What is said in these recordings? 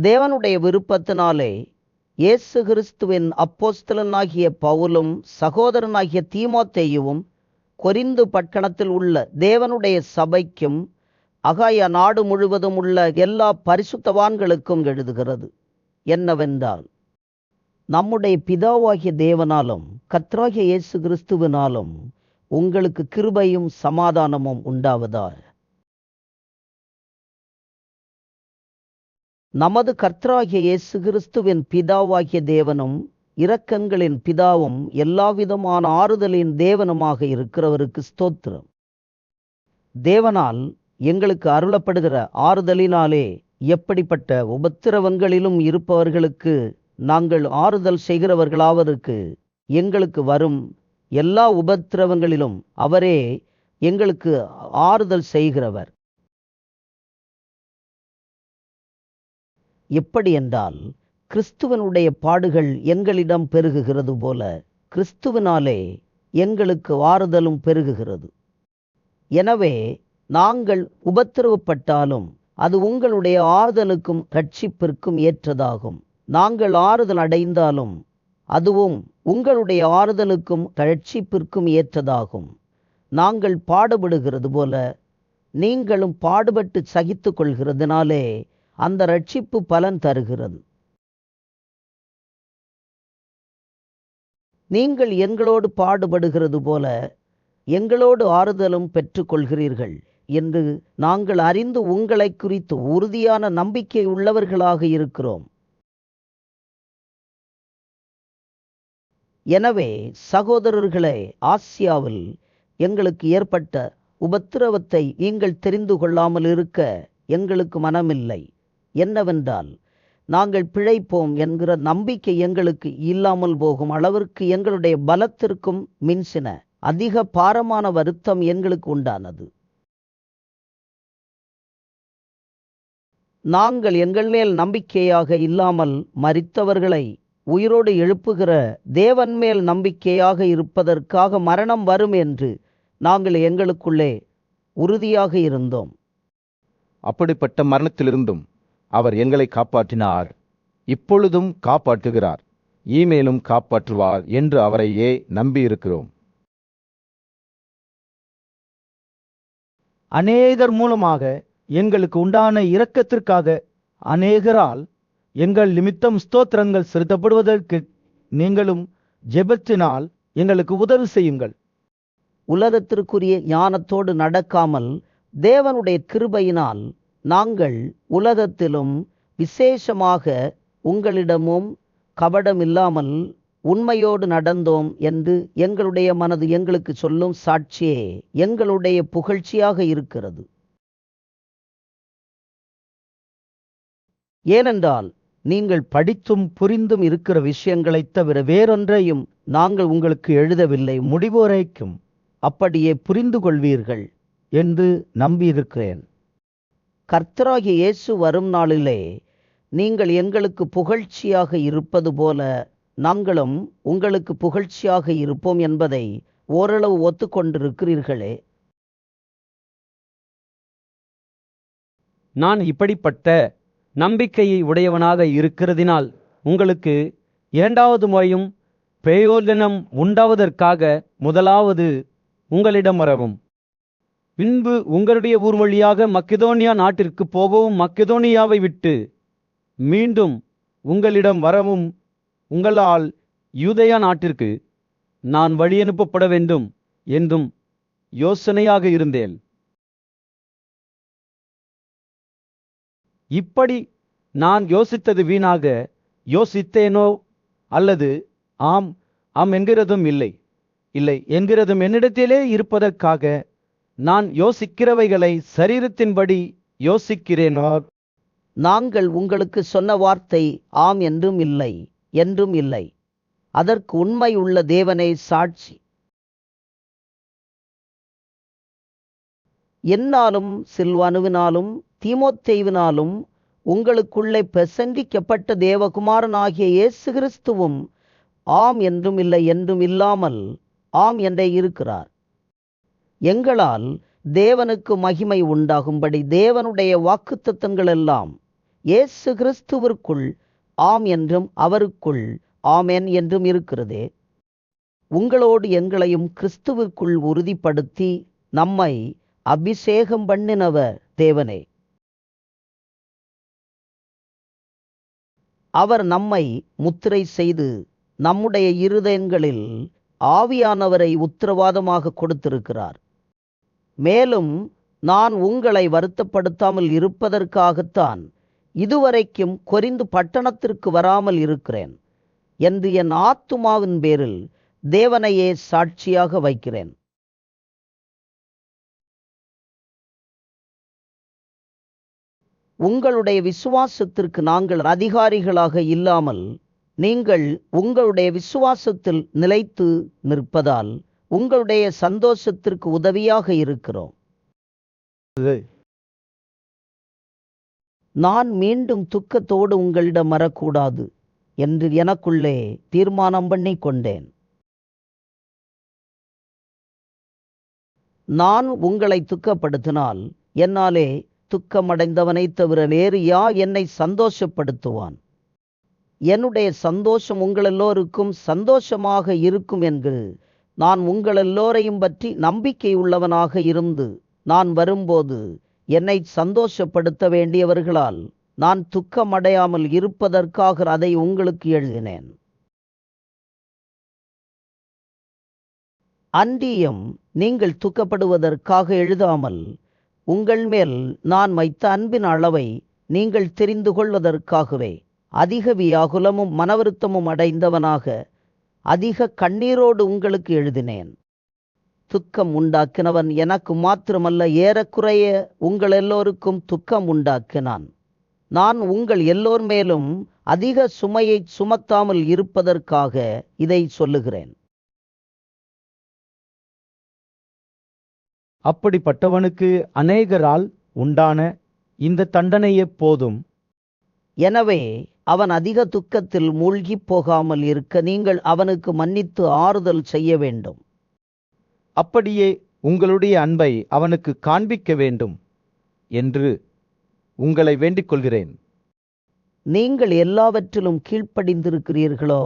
தேவனுடைய விருப்பத்தினாலே இயேசு கிறிஸ்துவின் அப்போஸ்தலனாகிய பவுலும் சகோதரனாகிய தீமோத்தேயுவும் கொரிந்து பட்டணத்தில் உள்ள தேவனுடைய சபைக்கும் அகாயா நாடு முழுவதும் உள்ள எல்லா பரிசுத்தவான்களுக்கும் எழுதுகிறது என்னவென்றால், நம்முடைய பிதாவாகிய தேவனாலும் கர்த்தராகிய இயேசு கிறிஸ்துவினாலும் உங்களுக்கு கிருபையும் சமாதானமும் உண்டாவதாக. நமது கர்த்தராகிய இயேசு கிறிஸ்துவின் பிதாவாகிய தேவனும் இரக்கங்களின் பிதாவும் எல்லாவிதமான ஆறுதலின் தேவனுமாக இருக்கிறவருக்கு ஸ்தோத்திரம். தேவனால் எங்களுக்கு அருளப்படுகிற ஆறுதலினாலே எப்படிப்பட்ட உபத்திரவங்களிலும் இருப்பவர்களுக்கு நாங்கள் ஆறுதல் செய்கிறவர்களாவதற்கு எங்களுக்கு வரும் எல்லா உபத்திரவங்களிலும் அவரே எங்களுக்கு ஆறுதல் செய்கிறவர். எப்படி என்றால், கிறிஸ்துவனுடைய பாடுகள் எங்களிடம் பெருகுகிறது போல கிறிஸ்துவனாலே எங்களுக்கு ஆறுதலும் பெருகுகிறது. எனவே நாங்கள் உபத்திரவப்பட்டாலும் அது உங்களுடைய ஆறுதலுக்கும் இரட்சிப்பிற்கும் ஏற்றதாகும். நாங்கள் ஆறுதல் அடைந்தாலும் அதுவும் உங்களுடைய ஆறுதலுக்கும் இரட்சிப்பிற்கும் ஏற்றதாகும். நாங்கள் பாடுபடுகிறது போல நீங்களும் பாடுபட்டு சகித்து கொள்கிறதுனாலே அந்த இரட்சிப்பு பலன் தருகிறது. நீங்கள் எங்களோடு பாடுபடுகிறது போல எங்களோடு ஆறுதலும் பெற்றுக்கொள்கிறீர்கள் என்று நாங்கள் அறிந்து உங்களை குறித்து உறுதியான நம்பிக்கை உள்ளவர்களாக இருக்கிறோம். எனவே சகோதரர்களே, ஆசியாவில் எங்களுக்கு ஏற்பட்ட உபத்திரவத்தை நீங்கள் தெரிந்து கொள்ளாமல் இருக்க எங்களுக்கு மனமில்லை. என்னவென்றால், நாங்கள் பிழைப்போம் என்கிற நம்பிக்கை எங்களுக்கு இல்லாமல் போகும் அளவிற்கு எங்களுடைய பலத்திற்கும் மிஞ்சின அதிக பாரமான வருத்தம் எங்களுக்கு உண்டானது. நாங்கள் எங்கள் மேல் நம்பிக்கையாக இல்லாமல் மரித்தவர்களை உயிரோடு எழுப்புகிற தேவன் மேல் நம்பிக்கையாக இருப்பதற்காக மரணம் வரும் என்று நாங்கள் எங்களுக்குள்ளே உறுதியாக இருந்தோம். அப்படிப்பட்ட மரணத்திலிருந்தும் அவர் எங்களை காப்பாற்றினார், இப்பொழுதும் காப்பாற்றுகிறார், இனிமேலும் காப்பாற்றுவார் என்று அவரையே நம்பியிருக்கிறோம். அநேகர் மூலமாக எங்களுக்கு உண்டான இரக்கத்திற்காக அநேகரால் எங்கள் நிமித்தம் ஸ்தோத்திரங்கள் செலுத்தப்படுவதற்கு நீங்களும் ஜெபத்தினால் எங்களுக்கு உதவி செய்யுங்கள். உலகத்திற்குரிய ஞானத்தோடு நடக்காமல் தேவனுடைய கிருபையினால் நாங்கள் உலகத்திலும் விசேஷமாக உங்களிடமும் கபடமில்லாமல் உண்மையோடு நடந்தோம் என்று எங்களுடைய மனது எங்களுக்கு சொல்லும் சாட்சியே எங்களுடைய புகழ்ச்சியாக இருக்கிறது. ஏனென்றால் நீங்கள் படித்தும் புரிந்தும் இருக்கிற விஷயங்களைத் தவிர வேறொன்றையும் நாங்கள் உங்களுக்கு எழுதவில்லை, முடிவு வரைக்கும் அப்படியே புரிந்து கொள்வீர்கள் என்று நம்பியிருக்கிறேன். கர்த்தராகிய இயேசு வரும் நாளிலே நீங்கள் எங்களுக்கு புகழ்ச்சியாக இருப்பது போல நாங்களும் உங்களுக்கு புகழ்ச்சியாக இருப்போம் என்பதை ஓரளவு ஒத்துக்கொண்டிருக்கிறீர்களே. நான் இப்படிப்பட்ட நம்பிக்கையை உடையவனாக இருக்கிறதினால் உங்களுக்கு இரண்டாவது முறையும் பிரயோஜனம் உண்டாவதற்காக முதலாவது உங்களிடம் வரவும், பின்பு உங்களுடைய ஊர் வழியாக மக்கெதோனியா நாட்டிற்கு போகவும், மக்கெதோனியாவை விட்டு மீண்டும் உங்களிடம் வரவும் உங்களால் யூதேயா நாட்டிற்கு நான் வழியனுப்பப்பட வேண்டும் என்றும் யோசனையாக இருந்தேன். இப்படி நான் யோசித்தது வீணாக யோசித்தேனோ அல்லது ஆம் ஆம் என்கிறதும் இல்லை இல்லை என்கிறதும் என்னிடத்திலே இருப்பதற்காக நான் யோசிக்கிறவைகளை சரீரத்தின்படி யோசிக்கிறேனோ? நாங்கள் உங்களுக்கு சொன்ன வார்த்தை ஆம் என்றும் இல்லை என்றும் இல்லை. அதற்கு உண்மை உள்ள தேவனே சாட்சி. என்னாலும் சில்வானுவினாலும் தீமோத்தேயுவினாலும் உங்களுக்குள்ளே பிரசங்கிக்கப்பட்ட தேவகுமாரன் ஆகிய இயேசு கிறிஸ்துவும் ஆம் என்றும் இல்லை என்றும் இல்லாமல் ஆம் என்றே இருக்கிறார். எங்களால் தேவனுக்கு மகிமை உண்டாகும்படி தேவனுடைய வாக்குத்தத்தங்கள் எல்லாம் இயேசு கிறிஸ்துவிற்குள் ஆம் என்றும் அவருக்குள் ஆமென் என்றும் இருக்கிறதே. உங்களோடு எங்களையும் கிறிஸ்துவிற்குள் உறுதிப்படுத்தி நம்மை அபிஷேகம் பண்ணினவர் தேவனே. அவர் நம்மை முத்திரை செய்து நம்முடைய இருதயங்களில் ஆவியானவரை உத்தரவாதமாக கொடுத்திருக்கிறார். மேலும் நான் உங்களை வருத்தப்படுத்தாமல் இருப்பதற்காகத்தான் இதுவரைக்கும் கொரிந்து பட்டணத்திற்கு வராமல் இருக்கிறேன் என்று என் ஆத்துமாவின் பேரில் தேவனையே சாட்சியாக வைக்கிறேன். உங்களுடைய விசுவாசத்திற்கு நாங்கள் அதிகாரிகளாக இல்லாமல் நீங்கள் உங்களுடைய விசுவாசத்தில் நிலைத்து நிற்பதால் உங்களுடைய சந்தோஷத்திற்கு உதவியாக இருக்கிறோம். நான் மீண்டும் துக்கத்தோடு உங்களிடம் வரக்கூடாது என்று எனக்குள்ளே தீர்மானம் பண்ணி கொண்டேன். நான் உங்களை துக்கப்படுத்தினால் என்னாலே துக்கமடைந்தவனைத் தவிர வேறு யார் என்னை சந்தோஷப்படுத்துவான்? என்னுடைய சந்தோஷம் உங்களெல்லோருக்கும் சந்தோஷமாக இருக்கும் என்று நான் உங்களெல்லோரையும் பற்றி நம்பிக்கை உள்ளவனாக இருந்து நான் வரும்போது என்னை சந்தோஷப்படுத்த வேண்டியவர்களால் நான் துக்கமடையாமல் இருப்பதற்காக அதை உங்களுக்கு எழுதினேன். அன்றியும் நீங்கள் துக்கப்படுவதற்காக எழுதாமல் உங்கள் மேல் நான் வைத்த அன்பின் அளவை நீங்கள் தெரிந்து கொள்வதற்காகவே அதிக வியாகுலமும் மனவருத்தமும் அடைந்தவனாக அதிக கண்ணீரோடு உங்களுக்கு எழுதினேன். துக்கம் உண்டாக்கினவன் எனக்கு மாத்திரமல்ல, ஏறக்குறைய உங்கள் எல்லோருக்கும் துக்கம் உண்டாக்கினான். நான் உங்கள் எல்லோர் மேலும் அதிக சுமையை சுமத்தாமல் இருப்பதற்காக இதை சொல்லுகிறேன். அப்படிப்பட்டவனுக்கு அநேகரால் உண்டான இந்த தண்டனை எப்போதும். எனவே அவன் அதிக துக்கத்தில் மூழ்கிப் போகாமல் இருக்க நீங்கள் அவனுக்கு மன்னித்து ஆறுதல் செய்ய வேண்டும். அப்படியே உங்களுடைய அன்பை அவனுக்கு காண்பிக்க வேண்டும் என்று உங்களை வேண்டிக் கொள்கிறேன். நீங்கள் எல்லாவற்றிலும் கீழ்ப்படிந்திருக்கிறீர்களோ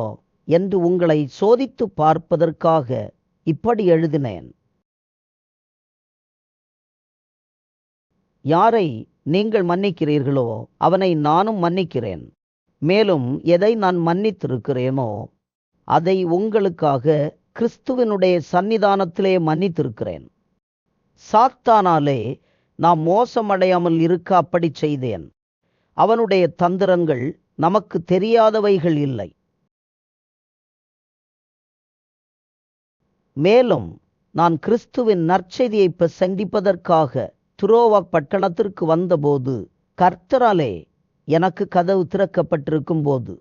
என்று உங்களை சோதித்து பார்ப்பதற்காக இப்படி எழுதினேன். யாரை நீங்கள் மன்னிக்கிறீர்களோ அவனை நானும் மன்னிக்கிறேன். மேலும் எதை நான் மன்னித்திருக்கிறேனோ அதை உங்களுக்காக கிறிஸ்துவினுடைய சந்நிதானத்திலே மன்னித்திருக்கிறேன். சாத்தானாலே நாம் மோசமடையாமல் இருக்க அப்படி செய்தேன். அவனுடைய தந்திரங்கள் நமக்கு தெரியாதவைகள் இல்லை. மேலும் நான் கிறிஸ்துவின் நற்செய்தியை பிரசங்கிப்பதற்காக துரோவா பட்டணத்திற்கு வந்தபோது கர்த்தராலே எனக்கு கதவு திறக்கப்பட்டிருக்கும் போது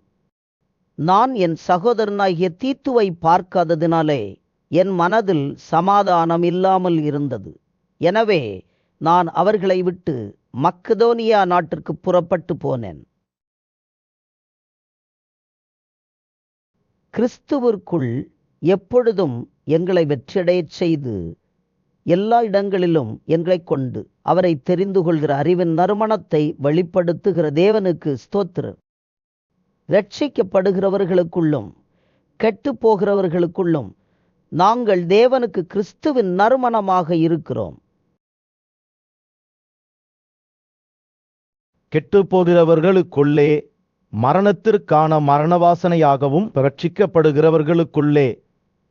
நான் என் சகோதரனாகிய தீத்துவை பார்க்காததினாலே என் மனதில் சமாதானம் இல்லாமல் இருந்தது. எனவே நான் அவர்களை விட்டு மக்கதோனியா நாட்டிற்கு புறப்பட்டு போனேன். கிறிஸ்துவிற்குள் எப்பொழுதும் எங்களை வெற்றியடையச் செய்து எல்லா இடங்களிலும் எங்களை கொண்டு அவரை தெரிந்து கொள்கிற அறிவின் நறுமணத்தை வெளிப்படுத்துகிற தேவனுக்கு ஸ்தோத்திரம். ரட்சிக்கப்படுகிறவர்களுக்குள்ளும் கெட்டு போகிறவர்களுக்குள்ளும் நாங்கள் தேவனுக்கு கிறிஸ்துவின் நறுமணமாக இருக்கிறோம். கெட்டு போகிறவர்களுக்குள்ளே மரணத்திற்கான மரண வாசனையாகவும் ரட்சிக்கப்படுகிறவர்களுக்குள்ளே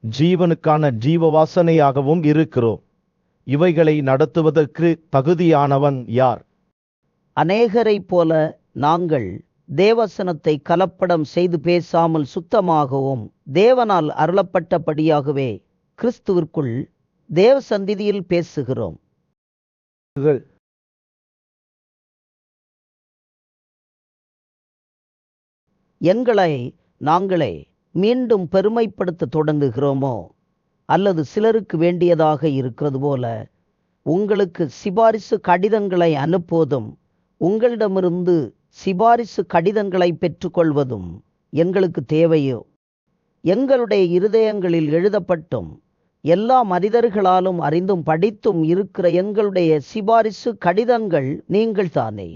ஜீவனுக்கான ஜீவ வாசனையாகவும் இருக்கிறோம். இவைகளை நடத்துவதற்கு தகுதியானவன் யார்? அநேகரைப் போல நாங்கள் தேவசனத்தை கலப்படம் செய்து பேசாமல் சுத்தமாகவும் தேவனால் அருளப்பட்டபடியாகவே கிறிஸ்துவிற்குள் தேவ சந்நிதியில் பேசுகிறோம். எங்களை நாங்களே மீண்டும் பெருமைப்படுத்த தொடங்குகிறோமோ அல்லது சிலருக்கு வேண்டியதாக இருக்கிறது போல உங்களுக்கு சிபாரிசு கடிதங்களை அனுப்புவதும் உங்களிடமிருந்து சிபாரிசு கடிதங்களை பெற்றுக்கொள்வதும் எங்களுக்கு தேவையோ? எங்களுடைய இருதயங்களில் எழுதப்பட்டும் எல்லா மனிதர்களாலும் அறிந்தும் படித்தும் இருக்கிற எங்களுடைய சிபாரிசு கடிதங்கள் நீங்கள் தானே.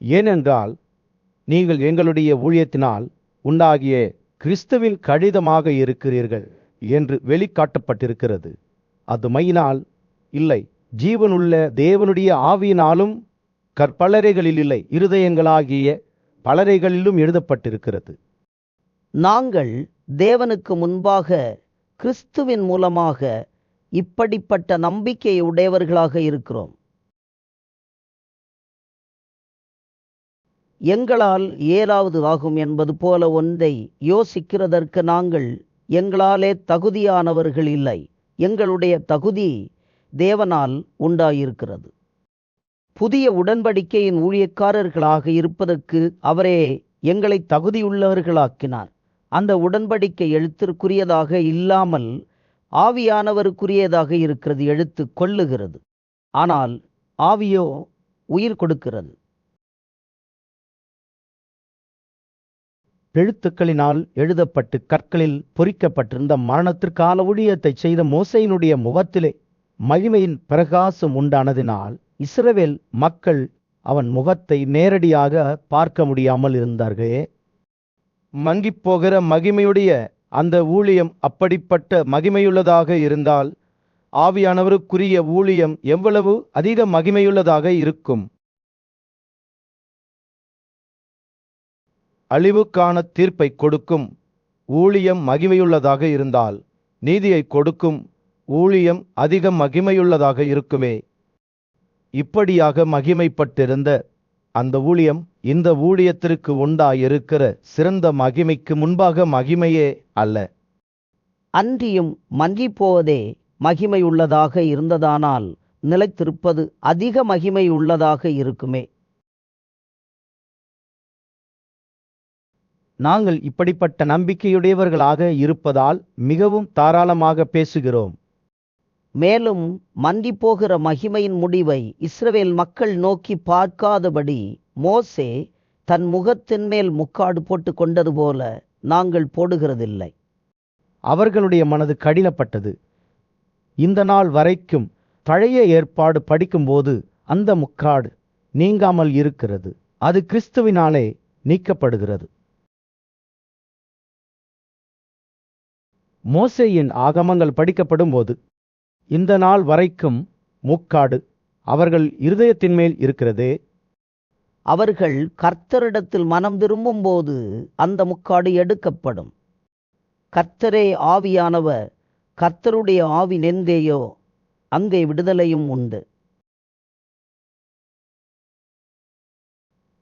ஏனென்றால் நீங்கள் எங்களுடைய ஊழியத்தினால் உண்டாகிய கிறிஸ்துவின் கடிதமாக இருக்கிறீர்கள் என்று வெளிக்காட்டப்பட்டிருக்கிறது. அது மையினால் இல்லை, ஜீவனுள்ள தேவனுடைய ஆவியினாலும் கற்பலரைகளில் இல்லை, இருதயங்களாகிய பலரைகளிலும் எழுதப்பட்டிருக்கிறது. நாங்கள் தேவனுக்கு முன்பாக கிறிஸ்துவின் மூலமாக இப்படிப்பட்ட நம்பிக்கை உடையவர்களாக இருக்கிறோம். எங்களால் ஏதாவது ஆகும் என்பது போல ஒன்றை யோசிக்கிறதற்கு நாங்கள் எங்களாலே தகுதியானவர்கள் இல்லை. எங்களுடைய தகுதி தேவனால் உண்டாயிருக்கிறது. புதிய உடன்படிக்கையின் ஊழியக்காரர்களாக இருப்பதற்கு அவரே எங்களை தகுதியுள்ளவர்களாக்கினார். அந்த உடன்படிக்கை எழுத்திற்குரியதாக இல்லாமல் ஆவியானவருக்குரியதாக இருக்கிறது. எழுத்து கொல்லுகிறது, ஆனால் ஆவியோ உயிர் கொடுக்கிறது. எழுத்துக்களினால் எழுதப்பட்டு கற்களில் பொறிக்கப்பட்டிருந்த மரணத்திற்கான ஊழியத்தை செய்த மோசேயினுடைய முகத்திலே மகிமையின் பிரகாசம் உண்டானதினால் இஸ்ரவேல் மக்கள் அவன் முகத்தை நேரடியாக பார்க்க முடியாமல் இருந்தார்களே. மங்கிப்போகிற மகிமையுடைய அந்த ஊழியம் அப்படிப்பட்ட மகிமையுள்ளதாக இருந்தால் ஆவியானவருக்குரிய ஊழியம் எவ்வளவு அதிக மகிமையுள்ளதாக இருக்கும். அழிவுக்கான தீர்ப்பை கொடுக்கும் ஊழியம் மகிமையுள்ளதாக இருந்தால் நீதியை கொடுக்கும் ஊழியம் அதிக மகிமையுள்ளதாக இருக்குமே. இப்படியாக மகிமைப்பட்டிருந்த அந்த ஊழியம் இந்த ஊழியத்திற்கு உண்டாயிருக்கிற சிறந்த மகிமைக்கு முன்பாக மகிமையே அல்ல. அன்றியும் மங்கி போவதே மகிமை உள்ளதாக இருந்ததானால் நிலைத்திருப்பது அதிக மகிமை உள்ளதாக இருக்குமே. நாங்கள் இப்படிப்பட்ட நம்பிக்கையுடையவர்களாக இருப்பதால் மிகவும் தாராளமாக பேசுகிறோம். மேலும் மங்கி போகிற மகிமையின் முடிவை இஸ்ரவேல் மக்கள் நோக்கி பார்க்காதபடி மோசே தன் முகத்தின் மேல் முக்காடு போட்டு கொண்டது போல நாங்கள் போடுகிறதில்லை. அவர்களுடைய மனது கடினப்பட்டது. இந்த நாள் வரைக்கும் பழைய ஏற்பாடு படிக்கும்போது அந்த முக்காடு நீங்காமல் இருக்கிறது. அது கிறிஸ்துவினாலே நீக்கப்படுகிறது. மோசேயின் ஆகமங்கள் படிக்கப்படும் போது இந்த நாள் வரைக்கும் முக்காடு அவர்கள் இருதயத்தின் மேல் இருக்கிறதே. அவர்கள் கர்த்தரிடத்தில் மனம் திரும்பும் போது அந்த முக்காடு எடுக்கப்படும். கர்த்தரே ஆவியானவர், கர்த்தருடைய ஆவி நெந்தேயோ அங்கே விடுதலையும் உண்டு.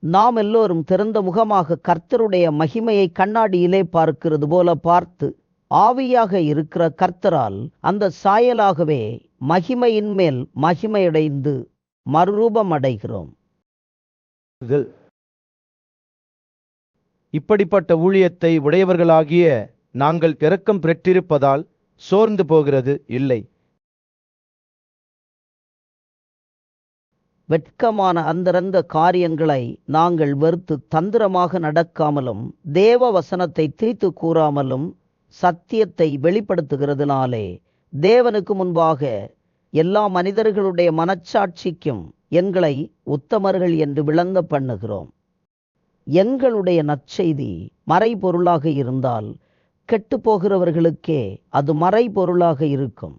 நாம் எல்லோரும் திறந்த முகமாக கர்த்தருடைய மகிமையை கண்ணாடியிலே பார்க்கிறது போல பார்த்து ஆவியாக இருக்கிற கர்த்தரால் அந்த சாயலாகவே மகிமையின் மேல் மகிமையடைந்து மறுரூபம் அடைகிறோம். இப்படிப்பட்ட ஊழியத்தை உடையவர்களாகிய நாங்கள் இரக்கம் பெற்றிருப்பதால் சோர்ந்து போகிறது இல்லை. வெட்கமான அந்தரந்த காரியங்களை நாங்கள் வெறுத்து தந்திரமாக நடக்காமலும் தேவ வசனத்தை தீர்த்து கூறாமலும் சத்தியத்தை வெளிப்படுத்துகிறதுனாலே தேவனுக்கு முன்பாக எல்லா மனிதர்களுடைய மனச்சாட்சிக்கும் எங்களை உத்தமர்கள் என்று விளங்க பண்ணுகிறோம். எங்களுடைய நற்செய்தி மறைபொருளாக இருந்தால் கெட்டுப்போகிறவர்களுக்கே அது மறைபொருளாக இருக்கும்.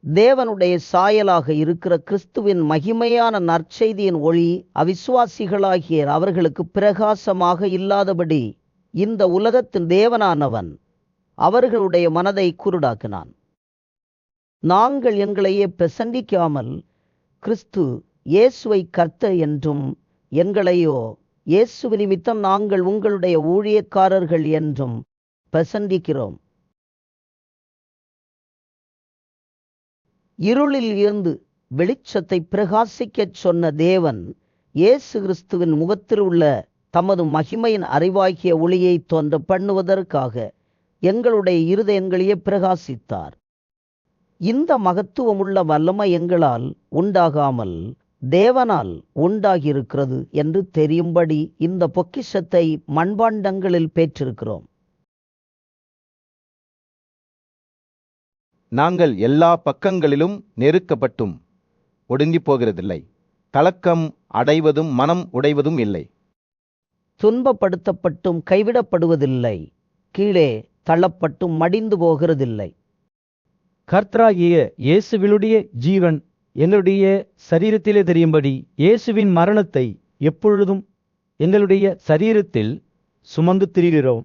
தேவனுடைய சாயலாக இருக்கிற கிறிஸ்துவின் மகிமையான நற்செய்தியின் ஒளி அவிசுவாசிகளாகிய அவர்களுக்கு பிரகாசமாக இல்லாதபடி இந்த உலகத்தின் தேவனானவன் அவர்களுடைய மனதை குருடாக்கினான். நாங்கள் எங்களையே பிரசங்கிக்காமல் கிறிஸ்து இயேசுவை கர்த்தர் என்றும் எங்களையோ இயேசு நிமித்தம் நாங்கள் உங்களுடைய ஊழியக்காரர்கள் என்றும் பிரசங்கிக்கிறோம். இருளில் இருந்து வெளிச்சத்தை பிரகாசிக்கச் சொன்ன தேவன் இயேசு கிறிஸ்துவின் முகத்தில் உள்ள தமது மகிமையின் அறிவாகிய ஒளியை தோன்ற பண்ணுவதற்காக எங்களுடைய இருதயங்களையே பிரகாசித்தார். இந்த மகத்துவமுள்ள வல்லமை எங்களால் உண்டாகாமல் தேவனால் உண்டாகியிருக்கிறது என்று தெரியும்படி இந்த பொக்கிஷத்தை மண்பாண்டங்களில் பெற்றிருக்கிறோம். நாங்கள் எல்லா பக்கங்களிலும் நெருக்கப்பட்டும் ஒடுங்கி போகிறதில்லை. கலக்கம் அடைவதும் மனம் உடைவதும் இல்லை. துன்பப்படுத்தப்பட்டும் கைவிடப்படுவதில்லை. கீழே தள்ளப்பட்டும் மடிந்து போகிறதில்லை. கர்த்தராகிய இயேசுவினுடைய ஜீவன் எங்களுடைய சரீரத்திலே தெரியும்படி இயேசுவின் மரணத்தை எப்பொழுதும் எங்களுடைய சரீரத்தில் சுமந்து திரிகிறோம்.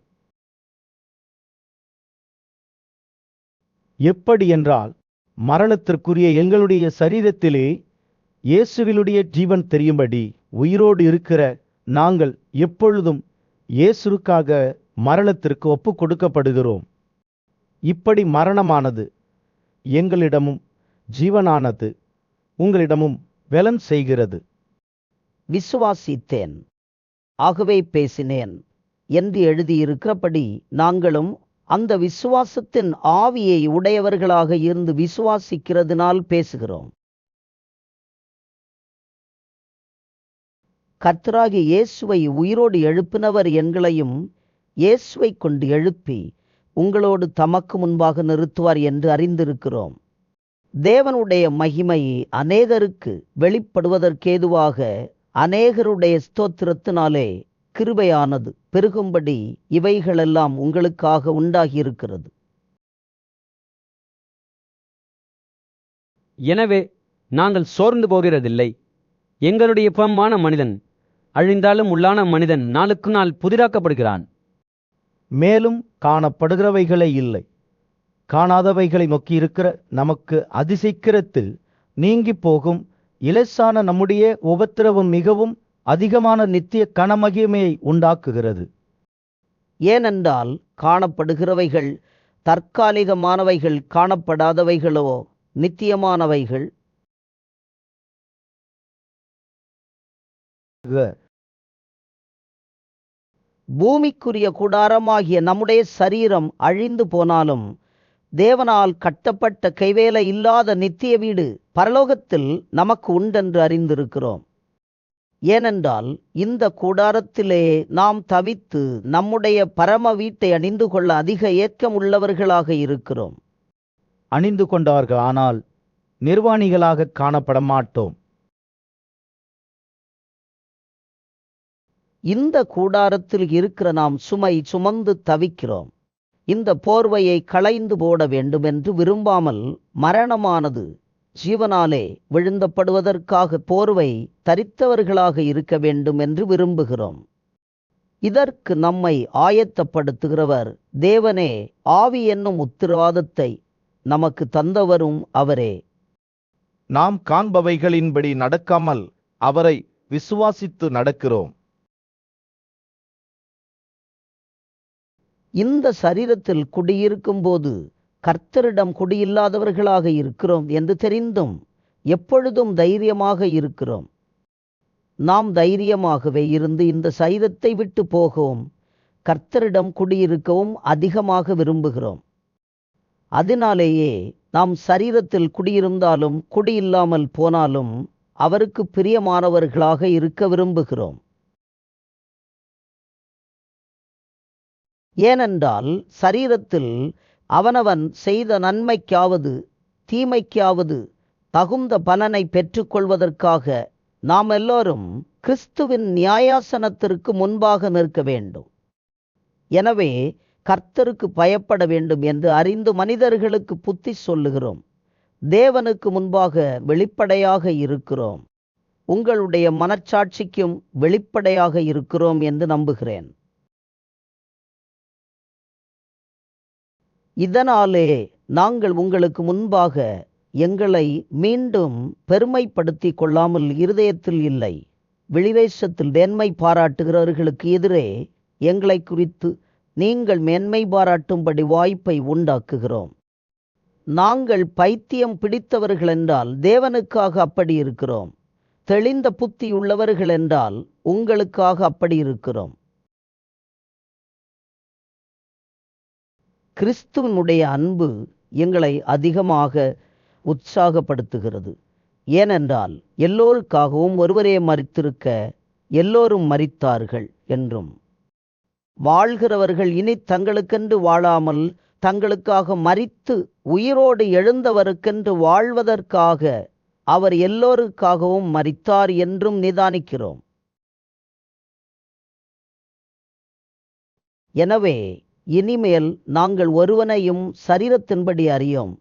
எப்படி என்றால், மரணத்திற்குரிய எங்களுடைய சரீரத்திலே இயேசுவினுடைய ஜீவன் தெரியும்படி உயிரோடு இருக்கிற நாங்கள் எப்பொழுதும் இயேசுவுக்காக மரணத்திற்கு ஒப்புக் கொடுக்கப்படுகிறோம். இப்படி மரணமானது எங்களிடமும் ஜீவனானது உங்களிடமும் வெலன் செய்கிறது. விசுவாசித்தேன், ஆகவே பேசினேன் என்று எழுதியிருக்கிறபடி நாங்களும் அந்த விசுவாசத்தின் ஆவியை உடையவர்களாக இருந்து விசுவாசிக்கிறதுனால் பேசுகிறோம். கர்த்தராகிய இயேசுவை உயிரோடு எழுப்பினவர் எங்களையும் இயேசுவை கொண்டு எழுப்பி உங்களோடு தமக்கு முன்பாக நிறுத்துவார் என்று அறிந்திருக்கிறோம். தேவனுடைய மகிமை அநேகருக்கு வெளிப்படுவதற்கேதுவாக அநேகருடைய ஸ்தோத்திரத்தினாலே கிருபையானது பெருகும்படி இவைகளெல்லாம் உங்களுக்காக உண்டாகியிருக்கிறது. எனவே நாங்கள் சோர்ந்து போகிறதில்லை. எங்களுடைய புறம்பான மனிதன் அழிந்தாலும் உள்ளான மனிதன் நாளுக்கு நாள் புதிராக்கப்படுகிறான். மேலும் காணப்படுகிறவைகளே இல்லை, காணாதவைகளை நோக்கியிருக்கிற நமக்கு அதிசீக்கிரத்தில் நீங்கி போகும் இலேசான நம்முடைய உபத்திரவம் மிகவும் அதிகமான நித்திய கனமகிமையை உண்டாக்குகிறது. ஏனென்றால் காணப்படுகிறவைகள் தற்காலிகமானவைகள், காணப்படாதவைகளோ நித்தியமானவைகள். பூமிக்குரிய கூடாரமாகிய நம்முடைய சரீரம் அழிந்து போனாலும் தேவனால் கட்டப்பட்ட கைவேலை இல்லாத நித்திய வீடு பரலோகத்தில் நமக்கு உண்டென்று அறிந்திருக்கிறோம். ஏனென்றால் இந்த கூடாரத்திலே நாம் தவித்து நம்முடைய பரம வீட்டை அணிந்து கொள்ள அதிக ஏக்கம் உள்ளவர்களாக இருக்கிறோம். அணிந்து கொண்டார்கள், ஆனால் நிர்வாணிகளாக காணப்பட மாட்டோம். இந்த கூடாரத்தில் இருக்கிற நாம் சுமை சுமந்து தவிக்கிறோம். இந்த போர்வையை களைந்து போட வேண்டும் என்று விரும்பாமல் மரணமானது ஜீவனாலே விழுந்தப்படுவதற்காக போர்வை தரித்தவர்களாக இருக்க வேண்டும் என்று விரும்புகிறோம். இதற்கு நம்மை ஆயத்தப்படுத்துகிறவர் தேவனே. ஆவி என்னும் உத்திரவாதத்தை நமக்கு தந்தவரும் அவரே. நாம் காண்பவைகளின்படி நடக்காமல் அவரை விசுவாசித்து நடக்கிறோம். இந்த சரீரத்தில் குடியிருக்கும் போது கர்த்தரிடம் குடியில்லாதவர்களாக இருக்கிறோம் என்று தெரிந்தும் எப்பொழுதும் தைரியமாக இருக்கிறோம். நாம் தைரியமாகவே இருந்து இந்த சரீரத்தை விட்டு போகவும் கர்த்தரிடம் குடியிருக்கவும் அதிகமாக விரும்புகிறோம். அதனாலேயே நாம் சரீரத்தில் குடியிருந்தாலும் குடியில்லாமல் போனாலும் அவருக்கு பிரியமானவர்களாக இருக்க விரும்புகிறோம். ஏனென்றால் சரீரத்தில் அவனவன் செய்த நன்மைக்காவது தீமைக்காவது தகுந்த பலனை பெற்றுக்கொள்வதற்காக நாம் எல்லோரும் கிறிஸ்துவின் நியாயாசனத்திற்கு முன்பாக நிற்க வேண்டும். எனவே கர்த்தருக்கு பயப்பட வேண்டும் என்று அறிந்து மனிதர்களுக்கு புத்தி சொல்லுகிறோம். தேவனுக்கு முன்பாக வெளிப்படையாக இருக்கிறோம். உங்களுடைய மனச்சாட்சிக்கும் வெளிப்படையாக இருக்கிறோம் என்று நம்புகிறேன். இதனாலே நாங்கள் உங்களுக்கு முன்பாக எங்களை மீண்டும் பெருமைப்படுத்தி கொள்ளாமல் இருதயத்தில் இல்லை, வெளிவேஷத்தில் மேன்மை பாராட்டுகிறவர்களுக்கு எதிரே எங்களை குறித்து நீங்கள் மேன்மை பாராட்டும்படி வாய்ப்பை உண்டாக்குகிறோம். நாங்கள் பைத்தியம் பிடித்தவர்கள் என்றால் தேவனுக்காக அப்படி இருக்கிறோம். தெளிந்த புத்தி உள்ளவர்கள் என்றால் உங்களுக்காக அப்படி இருக்கிறோம். கிறிஸ்துவனுடைய அன்பு எங்களை அதிகமாக உற்சாகப்படுத்துகிறது. ஏனென்றால் எல்லோருக்காகவும் ஒருவரே மரித்திருக்க எல்லோரும் மரித்தார்கள் என்றும், வாழ்கிறவர்கள் இனி தங்களுக்கென்று வாழாமல் தங்களுக்காக மரித்து உயிரோடு எழுந்தவருக்கென்று வாழ்வதற்காக அவர் எல்லோருக்காகவும் மரித்தார் என்றும் நிதானிக்கிறோம். எனவே இனிமேல் நாங்கள் ஒருவனையும் சரீரத்தின்படி அறியோம்.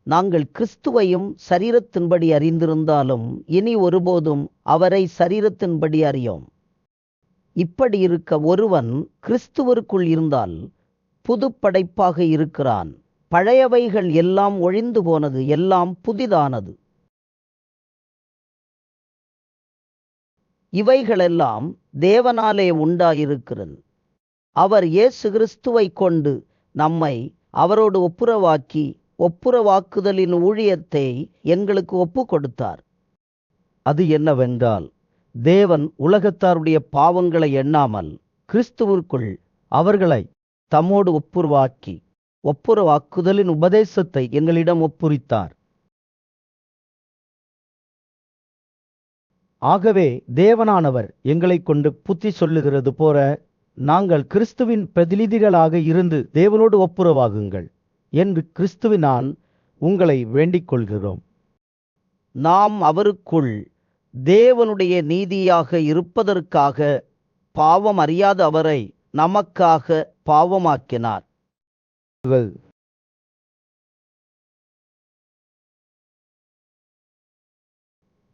நாங்கள் கிறிஸ்துவையும் சரீரத்தின்படி அறிந்திருந்தாலும் இனி ஒருபோதும் அவரை சரீரத்தின்படி அறியோம். இப்படி இருக்க ஒருவன் கிறிஸ்துவிற்குள் இருந்தால் புது படைப்பாக இருக்கிறான். பழையவைகள் எல்லாம் ஒழிந்து போனது, எல்லாம் புதிதானது. இவைகளெல்லாம் தேவனாலே உண்டாயிருக்கிறது. அவர் இயேசு கிறிஸ்துவை கொண்டு நம்மை அவரோடு ஒப்புரவாக்கி ஒப்புரவாக்குதலின் ஊழியத்தை எங்களுக்கு ஒப்பு கொடுத்தார். அது என்னவென்றால், தேவன் உலகத்தாருடைய பாவங்களை எண்ணாமல் கிறிஸ்துவிற்குள் அவர்களை தம்மோடு ஒப்புரவாக்கி ஒப்புரவாக்குதலின் உபதேசத்தை எங்களிடம் ஒப்புரித்தார். ஆகவே தேவனானவர் எங்களைக் கொண்டு புத்தி சொல்லுகிறது போல நாங்கள் கிறிஸ்துவின் பிரதிநிதிகளாக இருந்து தேவனோடு ஒப்புரவாகுங்கள் என்று கிறிஸ்துவினால் உங்களை வேண்டிக் கொள்கிறோம். நாம் அவருக்குள் தேவனுடைய நீதியாக இருப்பதற்காக பாவம் அறியாத அவரை நமக்காக பாவமாக்கினார்.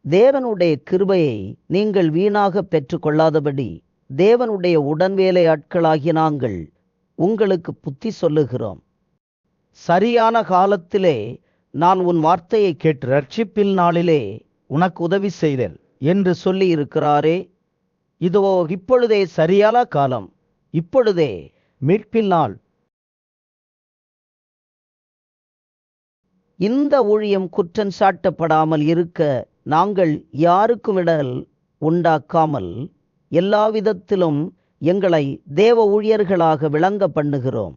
தேவனுடைய கிருபையை நீங்கள் வீணாக பெற்றுக்கொள்ளாதபடி தேவனுடைய உடன்வேலையாட்களாகிய நாங்கள் உங்களுக்கு புத்தி சொல்லுகிறோம். சரியான காலத்திலே நான் உன் வார்த்தையை கேட்டு ரட்சிப்பின் நாளிலே உனக்கு உதவி செய்தேன் என்று சொல்லி இருக்கிறாரே. இதோ இப்பொழுதே சரியான காலம், இப்பொழுதே மீட்பின் நாள். இந்த ஊழியம் குற்றம் சாட்டப்படாமல் இருக்க நாங்கள் யாருக்கும் இடல் உண்டாக்காமல் எல்லாவிதத்திலும் எங்களை தேவ ஊழியர்களாக விளங்க பண்ணுகிறோம்.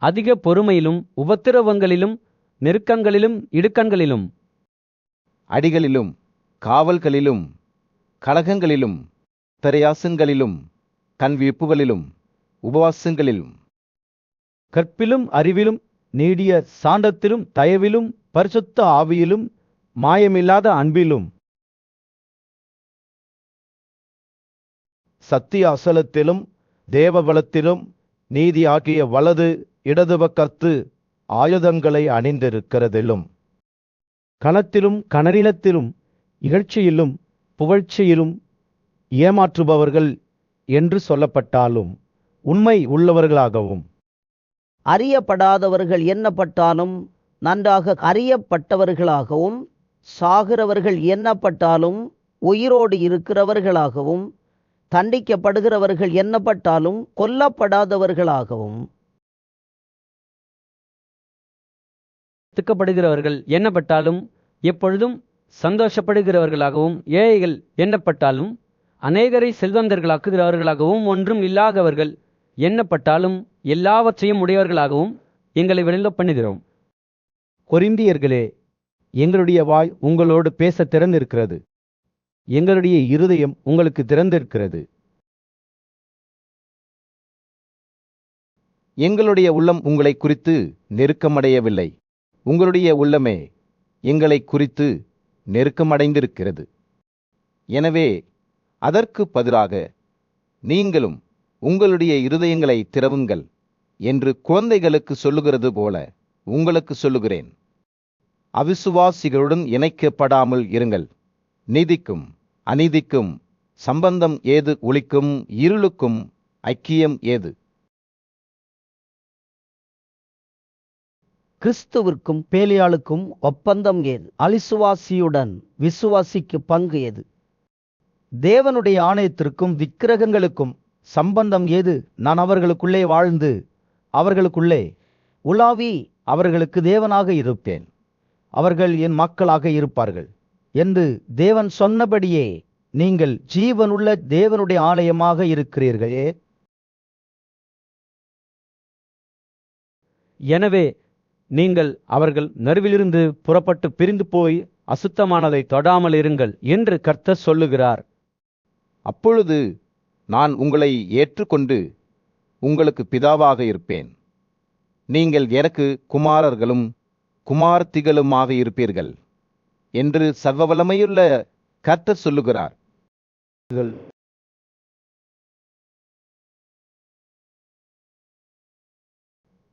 அதிக பொறுமையிலும் உபத்திரவங்களிலும் நெருக்கங்களிலும் இடுக்கண்களிலும் அடிகளிலும் காவல்களிலும் கலகங்களிலும் பிரயாசங்களிலும் கண்விப்புகளிலும் உபவாசங்களிலும் கற்பிலும் அறிவிலும் நீடிய சாந்தத்திலும் தயவிலும் பரிசுத்த ஆவியிலும் மாயமில்லாத அன்பிலும் சத்திய அசலத்திலும் தேவபலத்திலும் நீதி ஆகிய வலது இடது பக்கத்து ஆயுதங்களை அணிந்திருக்கிறதிலும் கணத்திலும் கனரினத்திலும் இகழ்ச்சியிலும் புகழ்ச்சியிலும் ஏமாற்றுபவர்கள் என்று சொல்லப்பட்டாலும் உண்மை உள்ளவர்களாகவும் அறியப்படாதவர்கள் எண்ணப்பட்டாலும் நன்றாக அறியப்பட்டவர்களாகவும் சாகிறவர்கள் எண்ணப்பட்டாலும் உயிரோடு இருக்கிறவர்களாகவும் தண்டிக்கப்படுகிறவர்கள் எண்ணப்பட்டாலும் கொல்லப்படாதவர்களாகவும் துக்கப்படுகிறவர்கள் எண்ணப்பட்டாலும் எப்பொழுதும் சந்தோஷப்படுகிறவர்களாகவும் ஏழைகள் எண்ணப்பட்டாலும் அநேகரை செல்வந்தர்களாக்குகிறவர்களாகவும் ஒன்றும் இல்லாதவர்கள் எண்ணப்பட்டாலும் எல்லாவற்றையும் உடையவர்களாகவும் எங்களை விளங்க பண்ணுகிறோம். கொரிந்தியர்களே, எங்களுடைய வாய் உங்களோடு பேச திறந்திருக்கிறது, எங்களுடைய இருதயம் உங்களுக்கு திறந்திருக்கிறது. எங்களுடைய உள்ளம் உங்களை குறித்து நெருக்கமடையவில்லை, உங்களுடைய உள்ளமே எங்களை குறித்து நெருக்கமடைந்திருக்கிறது. எனவே அதற்கு பதிலாக நீங்களும் உங்களுடைய இருதயங்களை திறவுங்கள் என்று குழந்தைகளுக்கு சொல்லுகிறது போல உங்களுக்கு சொல்லுகிறேன். அவிசுவாசிகளுடன் இணைக்கப்படாமல் இருங்கள். நீதிக்கும் அநீதிக்கும் சம்பந்தம் ஏது? ஒளிக்கும் இருளுக்கும் ஐக்கியம் ஏது? கிறிஸ்துவிற்கும் பேலியாளுக்கும் ஒப்பந்தம் ஏது? அவிசுவாசியுடன் விசுவாசிக்கு பங்கு ஏது? தேவனுடைய ஆணையத்திற்கும் விக்கிரகங்களுக்கும் சம்பந்தம் ஏது? நான் அவர்களுக்குள்ளே வாழ்ந்து அவர்களுக்குள்ளே உலாவி அவர்களுக்கு தேவனாக இருப்பேன், அவர்கள் என் மக்களாக இருப்பார்கள் என்று தேவன் சொன்னபடியே நீங்கள் ஜீவனுள்ள தேவனுடைய ஆலயமாக இருக்கிறீர்களே. எனவே நீங்கள் அவர்கள் நடுவிலிருந்து புறப்பட்டு பிரிந்து போய் அசுத்தமானதை தொடாமல் இருங்கள் என்று கர்த்தர் சொல்லுகிறார். அப்பொழுது நான் உங்களை ஏற்றுக்கொண்டு உங்களுக்கு பிதாவாக இருப்பேன், நீங்கள் எனக்கு குமாரர்களும் குமார்த்திகளுமாக இருப்பீர்கள். என்று சர்வவல்லமையுள்ள கர்த்தர் சொல்லுகிறார்.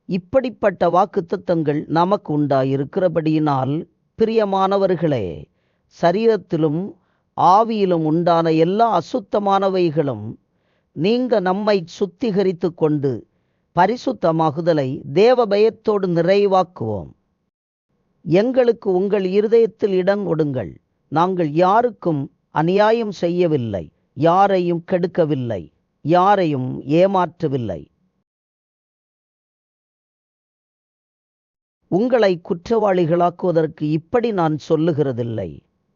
இப்படிப்பட்ட வாக்குத்தத்தங்கள் நமக்கு உண்டாயிருக்கிறபடியினால், பிரியமானவர்களே, சரீரத்திலும் ஆவியிலும் உண்டான எல்லா அசுத்தமானவைகளும் நீங்க நம்மை சுத்திகரித்து கொண்டு பரிசுத்தமாகுதலை தேவ பயத்தோடு நிறைவாக்குவோம். எங்களுக்கு உங்கள் இருதயத்தில் இடம் கொடுங்கள். நாங்கள் யாருக்கும் அநியாயம் செய்யவில்லை, யாரையும் கெடுக்கவில்லை, யாரையும் ஏமாற்றவில்லை. உங்களை குற்றவாளிகளாக்குவதற்கு இப்படி நான் சொல்லுகிறதில்லை.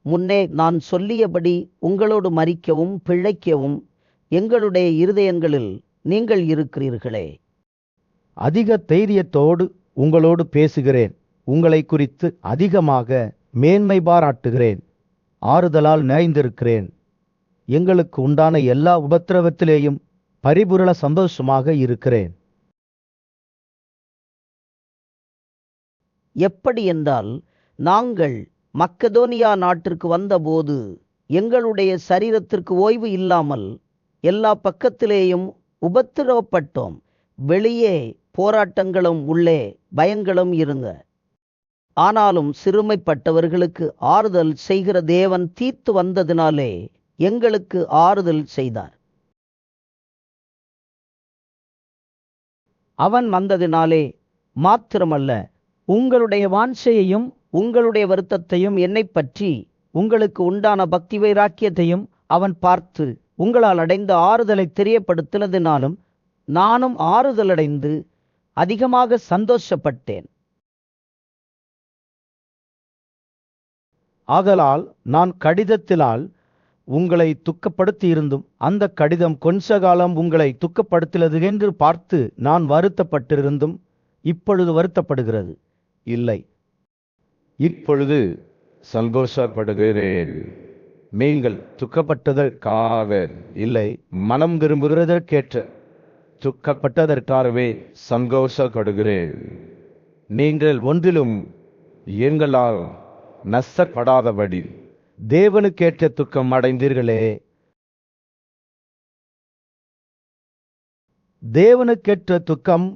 முன்னே நான் சொல்லியபடி உங்களோடு மரிக்கவும் பிழைக்கவும் எங்களுடைய இருதயங்களில் நீங்கள் இருக்கிறீர்களே. அதிக தைரியத்தோடு உங்களோடு பேசுகிறேன். உங்களை குறித்து அதிகமாக மேன்மை பாராட்டுகிறேன். ஆறுதலால் நிறைந்திருக்கிறேன். எங்களுக்கு உண்டான எல்லா உபத்திரவத்திலேயும் பரிபூரண சந்தோஷமாக இருக்கிறேன். எப்படி என்றால், நாங்கள் மக்கெதோனியா நாட்டிற்கு வந்தபோது எங்களுடைய சரீரத்திற்கு ஓய்வு இல்லாமல் எல்லா பக்கத்திலேயும் உபத்திரவப்பட்டோம். வெளியே போராட்டங்களும் உள்ளே பயங்களும் இருங்க. ஆனாலும் சிறுமைப்பட்டவர்களுக்கு ஆறுதல் செய்கிற தேவன் தீத்து வந்ததினாலே எங்களுக்கு ஆறுதல் செய்தார். அவன் வந்ததினாலே மாத்திரமல்ல, உங்களுடைய வாஞ்சையையும் உங்களுடைய வருத்தத்தையும் என்னை பற்றி உங்களுக்கு உண்டான பக்தி வைராக்கியத்தையும் அவன் பார்த்து உங்களால் அடைந்த ஆறுதலை தெரியப்படுத்தினதினாலும் நானும் ஆறுதலடைந்து அதிகமாக சந்தோஷப்பட்டேன். ஆதலால் நான் கடிதத்தினால் உங்களை துக்கப்படுத்தியிருந்தும் அந்த கடிதம் கொஞ்ச காலம் உங்களை துக்கப்படுத்தினது என்று பார்த்து நான் வருத்தப்பட்டிருந்தும் இப்பொழுது வருத்தப்படுகிறது இல்லை. இப்பொழுது சந்தோஷப்படுகிறேன். நீங்கள் துக்கப்பட்டதற்காக இல்லை, மனம் விரும்புகிறதற்கேற்ற துக்கப்பட்டதற்காகவே சந்தோஷப்படுகிறேன். நீங்கள் ஒன்றிலும் எங்களால் நஷ்டப்படாதபடி தேவனுக்கேற்ற துக்கம் அடைந்தீர்களே. தேவனுக்கேற்ற துக்கம்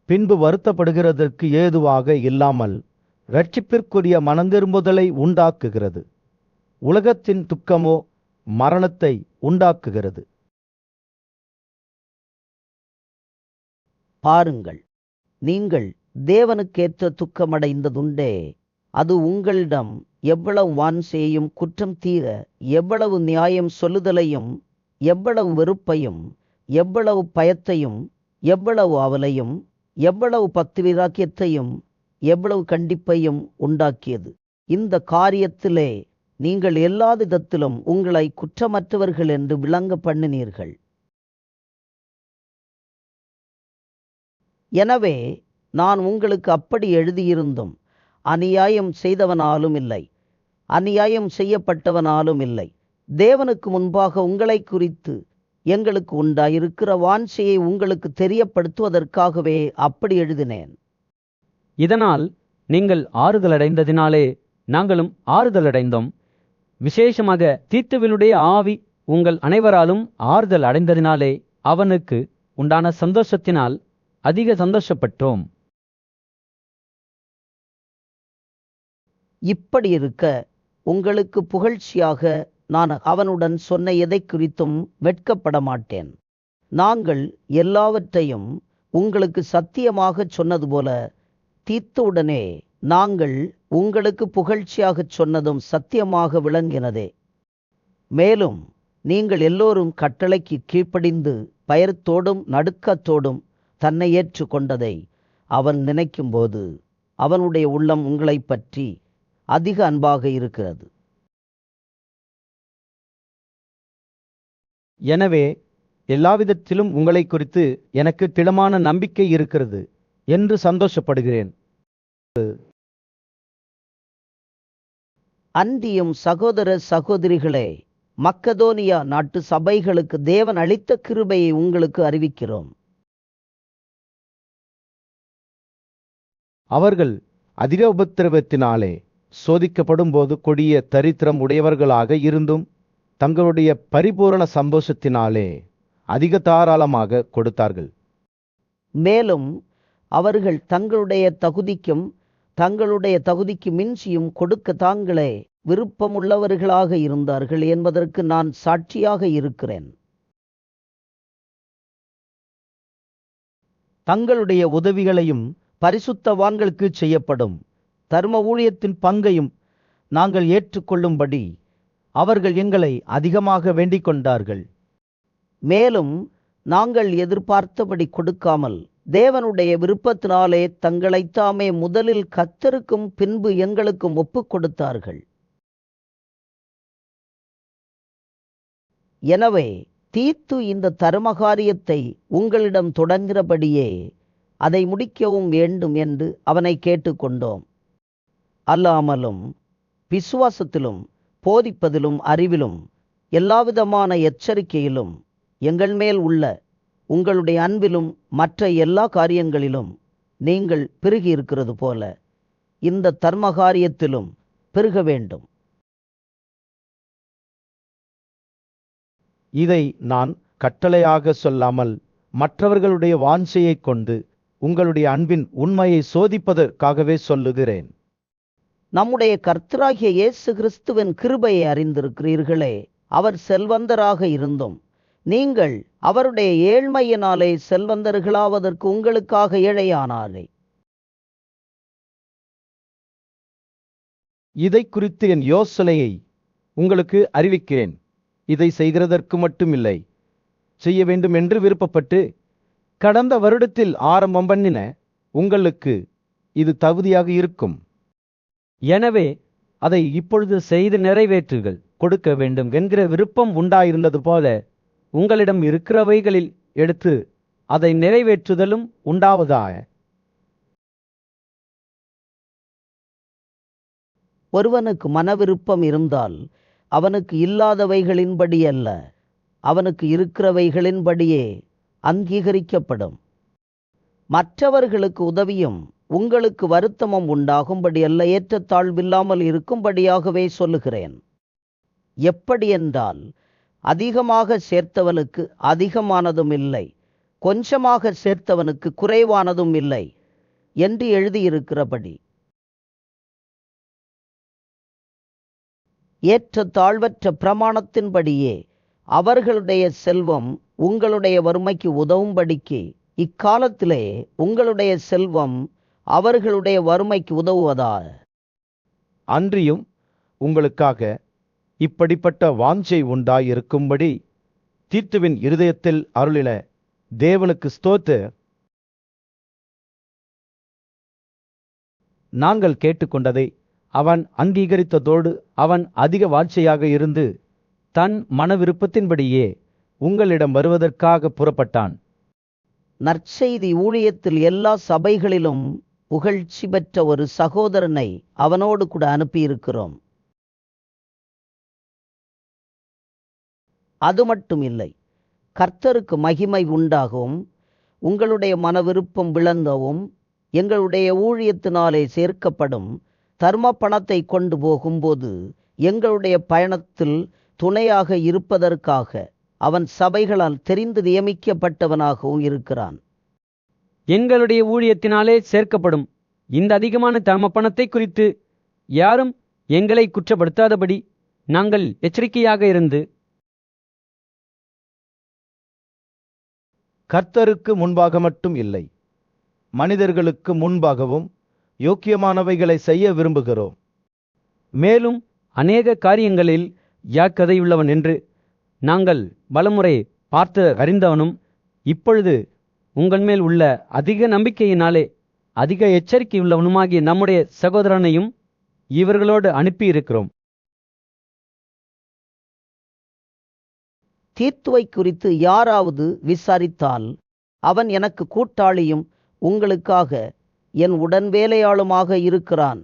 பின்பு வருத்தப்படுகிறதற்கு ஏதுவாக இல்லாமல் இரட்சிப்பிற்குரிய மனந்திரும்புதலை உண்டாக்குகிறது. உலகத்தின் துக்கமோ மரணத்தை உண்டாக்குகிறது. பாருங்கள், நீங்கள் தேவனுக்கேற்ற துக்கமடைந்ததுண்டே. அது உங்களிடம் எவ்வளவு வாஞ்சையையும் குற்றம் தீர எவ்வளவு நியாயம் சொல்லுதலையும் எவ்வளவு வெறுப்பையும் எவ்வளவு பயத்தையும் எவ்வளவு அவலையும் எவ்வளவு பக்தி வைராக்கியத்தையும் எவ்வளவு கண்டிப்பையும் உண்டாக்கியது. இந்த காரியத்திலே நீங்கள் எல்லா விதத்திலும் உங்களை குற்றமற்றவர்கள் என்று விளங்க பண்ணினீர்கள். எனவே நான் உங்களுக்கு அப்படி எழுதியிருந்தும் அநியாயம் செய்தவனாலும் இல்லை, அநியாயம் செய்யப்பட்டவனாலும் இல்லை, தேவனுக்கு முன்பாக உங்களை குறித்து எங்களுக்கு உண்டாயிருக்கிற வாஞ்சையை உங்களுக்கு தெரியப்படுத்துவதற்காகவே அப்படி எழுதினேன். இதனால் நீங்கள் ஆறுதலடைந்ததினாலே நாங்களும் ஆறுதலடைந்தோம். விசேஷமாக தீத்துவினுடைய ஆவி உங்கள் அனைவராலும் ஆறுதல் அடைந்ததினாலே அவனுக்கு உண்டான சந்தோஷத்தினால் அதிக சந்தோஷப்பட்டோம். இப்படி இருக்க உங்களுக்கு புகழ்ச்சியாக நான் அவனுடன் சொன்ன எதை குறித்தும் வெட்கப்பட மாட்டேன். நாங்கள் எல்லாவற்றையும் உங்களுக்கு சத்தியமாக சொன்னது போல தீத்துவுடனே நாங்கள் உங்களுக்கு புகழ்ச்சியாக சொன்னதும் சத்தியமாக விளங்கினதே. மேலும் நீங்கள் எல்லோரும் கட்டளைக்கு கீழ்ப்படிந்து பயத்தோடும் நடுக்கத்தோடும் தன்னை ஏற்று கொண்டதை அவன் நினைக்கும்போது அவனுடைய உள்ளம் உங்களை பற்றி அதிக அன்பாக இருக்கிறது. எனவே எல்லாவிதத்திலும் உங்களை குறித்து எனக்கு திடமான நம்பிக்கை இருக்கிறது என்று சந்தோஷப்படுகிறேன். அன்றியும் சகோதர சகோதரிகளே, மக்கதோனியா நாட்டு சபைகளுக்கு தேவன் அளித்த கிருபையை உங்களுக்கு அறிவிக்கிறோம். அவர்கள் அதிக உபத்திரவத்தினாலே சோதிக்கப்படும்போது கொடிய தரித்திரம் உடையவர்களாக இருந்தும் தங்களுடைய பரிபூரண சந்தோஷத்தினாலே அதிக தாராளமாக கொடுத்தார்கள். மேலும் அவர்கள் தங்களுடைய தகுதிக்கு மிஞ்சியும் கொடுக்க தாங்களே விருப்பமுள்ளவர்களாக இருந்தார்கள் என்பதற்கு நான் சாட்சியாக இருக்கிறேன். தங்களுடைய உதவிகளையும் பரிசுத்தவான்களுக்கு செய்யப்படும் தர்ம ஊழியத்தின் பங்கையும் நாங்கள் ஏற்றுக்கொள்ளும்படி அவர்கள் எங்களை அதிகமாக வேண்டிக் கொண்டார்கள். மேலும் நாங்கள் எதிர்பார்த்தபடி கொடுக்காமல் தேவனுடைய விருப்பத்தினாலே தங்களைத்தாமே முதலில் கர்த்தருக்கும் பின்பு எங்களுக்கும் ஒப்புக் கொடுத்தார்கள். எனவே தீத்து இந்த தர்மகாரியத்தை உங்களிடம் தொடங்கிறபடியே அதை முடிக்கவும் வேண்டும் என்று அவனை கேட்டுக்கொண்டோம். அல்லாமலும் விசுவாசத்திலும் போதிப்பதிலும் அறிவிலும் எல்லாவிதமான எச்சரிக்கையிலும் எங்கள் மேல் உள்ள உங்களுடைய அன்பிலும் மற்ற எல்லா காரியங்களிலும் நீங்கள் பெருகி இருக்கிறது போல இந்த தர்மகாரியத்திலும் பெருக வேண்டும். இதை நான் கட்டளையாக சொல்லாமல் மற்றவர்களுடைய வாஞ்சையைக் கொண்டு உங்களுடைய அன்பின் உண்மையை சோதிப்பதற்காகவே சொல்லுகிறேன். நம்முடைய கர்த்தராகிய இயேசு கிறிஸ்துவின் கிருபையை அறிந்திருக்கிறீர்களே. அவர் செல்வந்தராக இருந்தும் நீங்கள் அவருடைய ஏழ்மையினாலே செல்வந்தர்களாவதற்கு உங்களுக்காக ஏழையானாரே. இதை குறித்து என் யோசனையை உங்களுக்கு அறிவிக்கிறேன். இதை செய்கிறதற்கு மட்டுமில்லை, செய்ய வேண்டும் என்று விருப்பப்பட்டு கடந்த வருடத்தில் ஆரம்பம் பண்ணின உங்களுக்கு இது தகுதியாக இருக்கும். எனவே அதை இப்பொழுது செய்து நிறைவேற்றுகள். கொடுக்க வேண்டும் என்கிற விருப்பம் உண்டாயிருந்தது போல உங்களிடம் இருக்கிறவைகளில் எடுத்து அதை நிறைவேற்றுதலும் உண்டாவதாக. ஒருவனுக்கு மனவிருப்பம் இருந்தால் அவனுக்கு இல்லாதவைகளின்படி அல்ல, அவனுக்கு இருக்கிறவைகளின்படியே அங்கீகரிக்கப்படும். மற்றவர்களுக்கு உதவியும் உங்களுக்கு வருத்தமும் உண்டாகும்படி அல்ல, ஏற்றத்தாழ்வில்லாமல் இருக்கும்படியாகவே சொல்லுகிறேன். எப்படியென்றால் அதிகமாக சேர்த்தவனுக்கு அதிகமானதும் இல்லை, கொஞ்சமாக சேர்த்தவனுக்கு குறைவானதும் இல்லை என்று எழுதியிருக்கிறபடி ஏற்றத்தாழ்வற்ற பிரமாணத்தின்படியே அவர்களுடைய செல்வம் உங்களுடைய வறுமைக்கு உதவும்படிக்கு இக்காலத்திலே உங்களுடைய செல்வம் அவர்களுடைய வறுமைக்கு உதவுவதா. அன்றியும் உங்களுக்காக இப்படிப்பட்ட வாஞ்சை உண்டாயிருக்கும்படி தீத்துவின் இருதயத்தில் அருளின தேவனுக்கு ஸ்தோத்திரம். நாங்கள் கேட்டுக்கொண்டதை அவன் அங்கீகரித்ததோடு அவன் அதிக வாஞ்சையாக இருந்து தன் மனவிருப்பத்தின்படியே உங்களிடம் வருவதற்காக புறப்பட்டான். நற்செய்தி ஊழியத்தில் எல்லா சபைகளிலும் புகழ்ச்சி பெற்ற ஒரு சகோதரனை அவனோடு கூட அனுப்பியிருக்கிறோம். அது மட்டும் இல்லை, கர்த்தருக்கு மகிமை உண்டாகவும் உங்களுடைய மனவிருப்பம் விளங்கவும் எங்களுடைய ஊழியத்தினாலே சேர்க்கப்படும் தர்ம பணத்தை கொண்டு போகும்போது எங்களுடைய பயணத்தில் துணையாக இருப்பதற்காக அவன் சபைகளால் தெரிந்து நியமிக்கப்பட்டவனாகவும் இருக்கிறான். எங்களுடைய ஊழியத்தினாலே சேர்க்கப்படும் இந்த அதிகமான தர்ம பணத்தை குறித்து யாரும் எங்களை குற்றப்படுத்தாதபடி நாங்கள் எச்சரிக்கையாக இருந்து கர்த்தருக்கு முன்பாக மட்டும் இல்லை, மனிதர்களுக்கு முன்பாகவும் யோக்கியமானவைகளை செய்ய விரும்புகிறோம். மேலும் அநேக காரியங்களில் யாக்கதையுள்ளவன் என்று நாங்கள் பலமுறை பார்த்து அறிந்தவனும் இப்பொழுது உங்கள் மேல் உள்ள அதிக நம்பிக்கையினாலே அதிக எச்சரிக்கையுள்ளவனுமாகிய நம்முடைய சகோதரனையும் இவர்களோடு அனுப்பியிருக்கிறோம். தீத்துவை குறித்து யாராவது விசாரித்தால் அவன் எனக்கு கூட்டாளியும் உங்களுக்காக என் உடன்வேலையாளுமாக இருக்கிறான்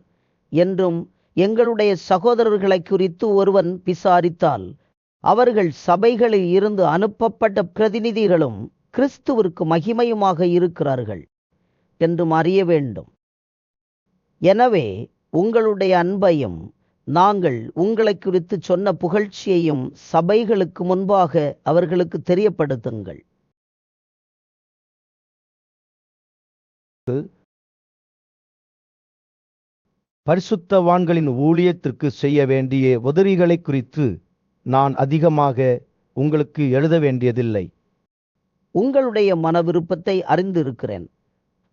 என்றும் எங்களுடைய சகோதரர்களை குறித்து ஒருவன் விசாரித்தால் அவர்கள் சபைகளில் இருந்து அனுப்பப்பட்ட பிரதிநிதிகளும் கிறிஸ்துவிற்கு மகிமையுமாக இருக்கிறார்கள் என்றும் அறிய வேண்டும். எனவே உங்களுடைய அன்பையும் நாங்கள் உங்களை குறித்து சொன்ன புகழ்ச்சியையும் சபைகளுக்கு முன்பாக அவர்களுக்கு தெரியப்படுத்துங்கள். பரிசுத்தவான்களின் ஊழியத்திற்கு செய்ய வேண்டிய உதவிகளை குறித்து நான் அதிகமாக உங்களுக்கு எழுத வேண்டியதில்லை. உங்களுடைய மன விருப்பத்தை அறிந்திருக்கிறேன்.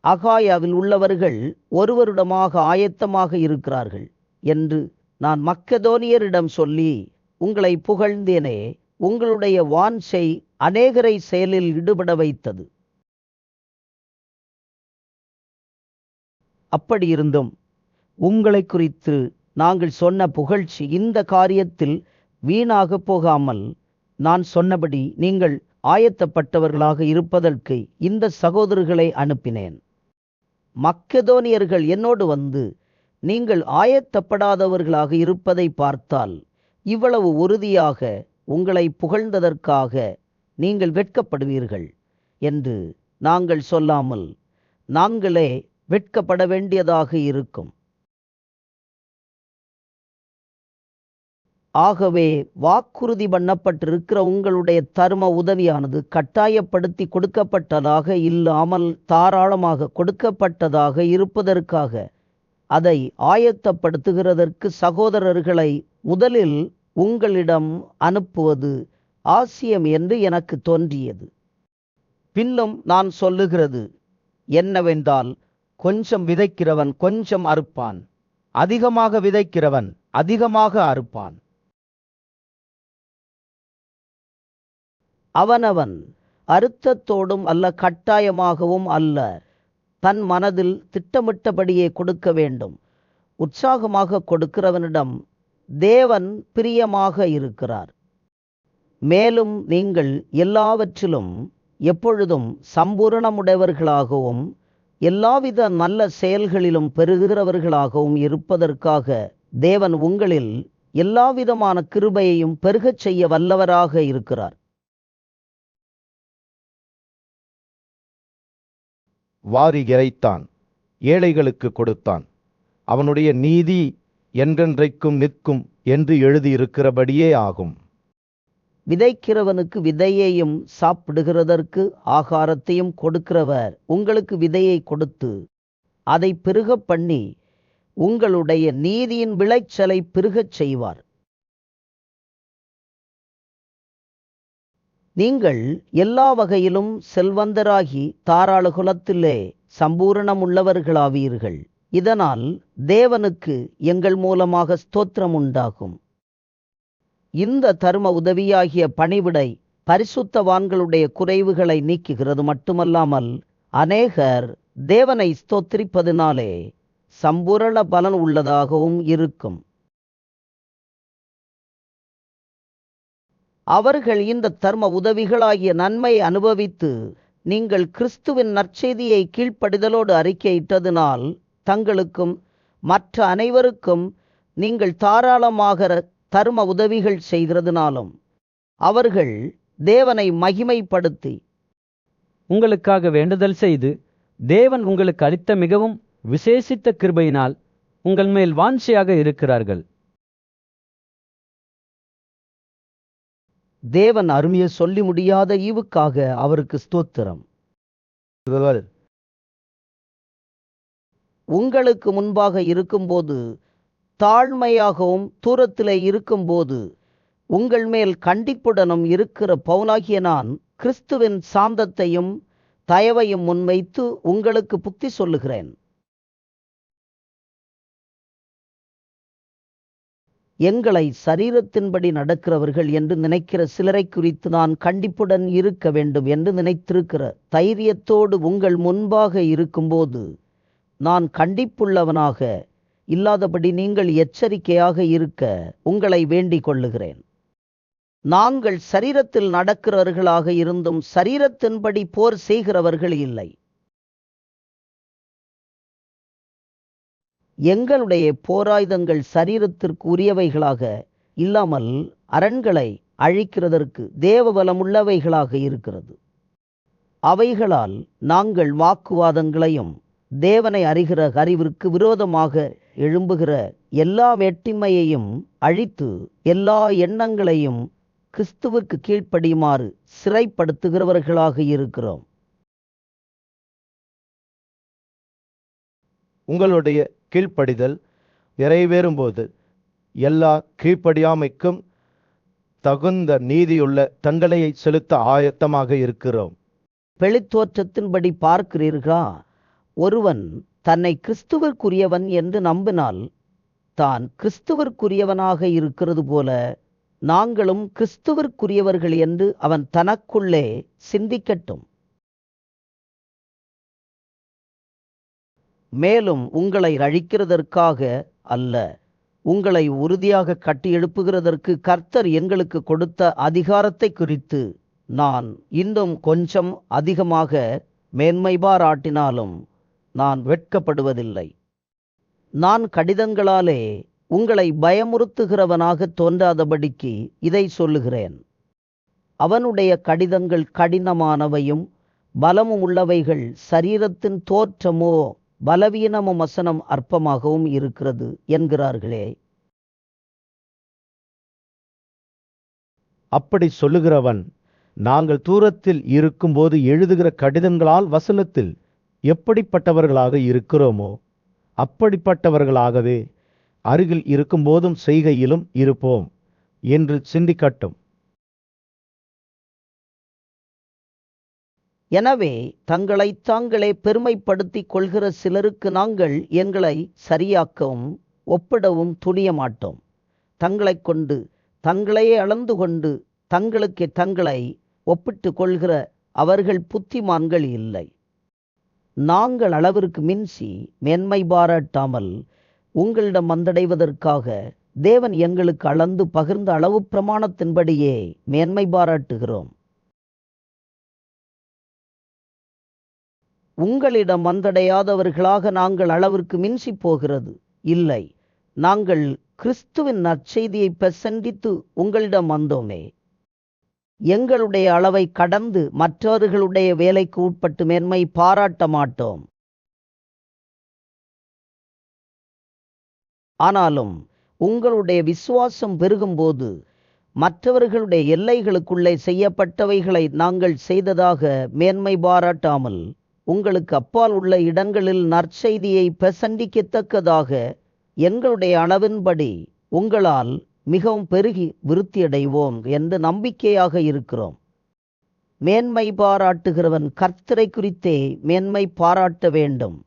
அகாயாவில் உள்ளவர்கள் ஒருவரிடமாக ஆயத்தமாக இருக்கிறார்கள் என்று நான் மக்கெதோனியரிடம் சொல்லி உங்களை புகழ்ந்தேனே. உங்களுடைய வாஞ்சை அநேகரை செயலில் ஈடுபட வைத்தது. அப்படியிருந்தும் உங்களை குறித்து நாங்கள் சொன்ன புகழ்ச்சி இந்த காரியத்தில் வீணாக போகாமல் நான் சொன்னபடி நீங்கள் ஆயத்தப்பட்டவர்களாக இருப்பதற்கு இந்த சகோதரர்களை அனுப்பினேன். மக்கெதோனியர்கள் என்னோடு வந்து நீங்கள் ஆயத்தப்படாதவர்களாக இருப்பதை பார்த்தால் இவ்வளவு உறுதியாக உங்களை புகழ்ந்ததற்காக நீங்கள் வெட்கப்படுவீர்கள் என்று நாங்கள் சொல்லாமல் நாங்களே வெட்கப்பட வேண்டியதாக இருக்கும். ஆகவே வாக்குறுதி பண்ணப்பட்டிருக்கிற உங்களுடைய தர்ம உதவியானது கட்டாயப்படுத்தி கொடுக்கப்பட்டதாக இல்லாமல் தாராளமாக கொடுக்கப்பட்டதாக இருப்பதற்காக அதை ஆயத்தப்படுத்துகிறதற்கு சகோதரர்களை முதலில் உங்களிடம் அனுப்புவது அவசியம் என்று எனக்கு தோன்றியது. பின்னும் நான் சொல்லுகிறது என்னவென்றால், கொஞ்சம் விதைக்கிறவன் கொஞ்சம் அறுப்பான், அதிகமாக விதைக்கிறவன் அதிகமாக அறுப்பான். அவனவன் அர்த்தத்தோடும் அல்ல கட்டாயமாகவும் அல்ல, தன் மனதில் திட்டமிட்டபடியே கொடுக்க வேண்டும். உற்சாகமாக கொடுக்கிறவனிடம் தேவன் பிரியமாக இருக்கிறார். மேலும் நீங்கள் எல்லாவற்றிலும் எப்பொழுதும் சம்பூரணமுடையவர்களாகவும் எல்லாவித நல்ல செயல்களிலும் பெருகிறவர்களாகவும் இருப்பதற்காக தேவன் உங்களில் எல்லாவிதமான கிருபையையும் பெருகச் செய்ய வல்லவராக இருக்கிறார். வாரி இறைத்தான், ஏழைகளுக்கு கொடுத்தான், அவனுடைய நீதி என்றென்றைக்கும் நிற்கும் என்று எழுதியிருக்கிறபடியே ஆகும். விதைக்கிறவனுக்கு விதையையும் சாப்பிடுகிறதற்கு ஆகாரத்தையும் கொடுக்கிறவர் உங்களுக்கு விதையை கொடுத்து அதை பெருகப் பண்ணி உங்களுடைய நீதியின் விளைச்சலை பெருகச் செய்வார். நீங்கள் எல்லா வகையிலும் செல்வந்தராகி தாராள குலத்திலே சம்பூரணமுள்ளவர்களாவீர்கள். இதனால் தேவனுக்கு எங்கள் மூலமாக ஸ்தோத்திரம் உண்டாகும். இந்த தர்ம உதவியாகிய பணிவிடை பரிசுத்தவான்களுடைய குறைவுகளை நீக்குகிறது மட்டுமல்லாமல் அநேகர் தேவனை ஸ்தோத்திரிப்பதினாலே சம்பூரண பலன் உள்ளதாகவும் இருக்கும். அவர்கள் இந்த தர்ம உதவிகளாகிய நன்மை அனுபவித்து நீங்கள் கிறிஸ்துவின் நற்செய்தியை கீழ்ப்படிதலோடு அறிக்கையிட்டதினால் தங்களுக்கும் மற்ற அனைவருக்கும் நீங்கள் தாராளமாக தர்ம உதவிகள் செய்கிறதுனாலும் அவர்கள் தேவனை மகிமைப்படுத்தி உங்களுக்காக வேண்டுதல் செய்து தேவன் உங்களுக்கு அளித்த மிகவும் விசேஷித்த கிருபையினால் உங்கள் மேல் வாஞ்சையாக இருக்கிறார்கள். தேவன் அருமைய சொல்லி முடியாத ஈவுக்காக அவருக்கு ஸ்தோத்திரம். உங்களுக்கு முன்பாக இருக்கும்போது தாழ்மையாகவும் தூரத்திலே இருக்கும்போது உங்கள் மேல் கண்டிப்புடனும் இருக்கிற பவுலாகிய நான் கிறிஸ்துவின் சாந்தத்தையும் தயவையும் முன்வைத்து உங்களுக்கு புத்தி சொல்லுகிறேன். எங்களை சரீரத்தின்படி நடக்கிறவர்கள் என்று நினைக்கிற சிலரை குறித்து நான் கண்டிப்புடன் இருக்க வேண்டும் என்று நினைத்திருக்கிற தைரியத்தோடு உங்கள் முன்பாக இருக்கும்போது நான் கண்டிப்புள்ளவனாக இல்லாதபடி நீங்கள் எச்சரிக்கையாக இருக்க உங்களை வேண்டிக் கொள்ளுகிறேன். நாங்கள் சரீரத்தில் நடக்கிறவர்களாக இருந்தும் சரீரத்தின்படி போர் செய்கிறவர்கள் இல்லை. எங்களுடைய போராயுதங்கள் சரீரத்திற்கு உரியவைகளாக இல்லாமல் அரண்களை அழிக்கிறதற்கு தேவபலமுள்ளவைகளாக இருக்கிறது. அவைகளால் நாங்கள் வாக்குவாதங்களையும் தேவனை அறிகிற அறிவிற்கு விரோதமாக எழும்புகிற எல்லா மேட்டிமையையும் அழித்து எல்லா எண்ணங்களையும் கிறிஸ்துவுக்கு கீழ்ப்படியுமாறு சிறைப்படுத்துகிறவர்களாக இருக்கிறோம். உங்களுடைய கீழ்ப்படிதல் நிறைவேறும்போது எல்லா கீழ்ப்படியாமைக்கும் தகுந்த நீதியுள்ள தண்டனையை செலுத்த ஆயத்தமாக இருக்கிறோம். வெளித்தோற்றத்தின்படி பார்க்கிறீர்களா? ஒருவன் தன்னை கிறிஸ்துவிற்குரியவன் என்று நம்பினால் தான் கிறிஸ்துவிற்குரியவனாக இருக்கிறது போல நாங்களும் கிறிஸ்துவிற்குரியவர்கள் என்று அவன் தனக்குள்ளே சிந்திக்கட்டும். மேலும் உங்களை அழிக்கிறதற்காக அல்ல, உங்களை உறுதியாக கட்டி எழுப்புகிறதற்கு கர்த்தர் எங்களுக்கு கொடுத்த அதிகாரத்தை குறித்து நான் இன்னும் கொஞ்சம் அதிகமாக மேன்மை பாராட்டினாலும் நான் வெட்கப்படுவதில்லை. நான் கடிதங்களாலே உங்களை பயமுறுத்துகிறவனாக தோன்றாதபடிக்கு இதை சொல்லுகிறேன். அவனுடைய கடிதங்கள் கடினமானவையும் பலமும் உள்ளவைகள், சரீரத்தின் தோற்றமோ பலவீனமும் வசனம் அற்பமாகவும் இருக்கிறது என்கிறார்களே. அப்படி சொல்லுகிறவன் நாங்கள் தூரத்தில் இருக்கும்போது எழுதுகிற கடிதங்களால் வசனத்தில் எப்படிப்பட்டவர்களாக இருக்கிறோமோ அப்படிப்பட்டவர்களாகவே அருகில் இருக்கும்போதும் செய்கையிலும் இருப்போம் என்று சிந்திக்கட்டும். எனவே தங்களைத் தாங்களே பெருமைப்படுத்திக் கொள்கிற சிலருக்கு நாங்கள் எங்களை சரியாக்கவும் ஒப்பிடவும் துணிய மாட்டோம். தங்களைக் கொண்டு தங்களையே அளந்து கொண்டு தங்களுக்கே தங்களை ஒப்பிட்டு கொள்கிற அவர்கள் புத்திமான்கள் இல்லை. நாங்கள் அளவிற்கு மிஞ்சி மேன்மை பாராட்டாமல் உங்களிடம் வந்தடைவதற்காக தேவன் எங்களுக்கு அளந்து பகிர்ந்த அளவு பிரமாணத்தின்படியே மேன்மை பாராட்டுகிறோம். உங்களிடம் வந்தடையாதவர்களாக நாங்கள் அளவிற்கு மிஞ்சி போகிறது இல்லை. நாங்கள் கிறிஸ்துவின் நற்செய்தியை பிரசங்கித்து உங்களிடம் வந்தோமே. எங்களுடைய அளவை கடந்து மற்றவர்களுடைய வேலைக்கு உட்பட்டு மேன்மை பாராட்ட மாட்டோம். ஆனாலும் உங்களுடைய விசுவாசம் பெருகும்போது மற்றவர்களுடைய எல்லைகளுக்குள்ளே செய்யப்பட்டவைகளை நாங்கள் செய்ததாக மேன்மை பாராட்டாமல் உங்களுக்கு அப்பால் உள்ள இடங்களில் நற்செய்தியை பிரசங்கிக்கத்தக்கதாக எங்களுடைய அளவின்படி உங்களால் மிகவும் பெருகி விருத்தியடைவோம் என்று நம்பிக்கையாக இருக்கிறோம். மேன்மை பாராட்டுகிறவன் கர்த்தரை குறித்தே மேன்மை பாராட்ட வேண்டும்.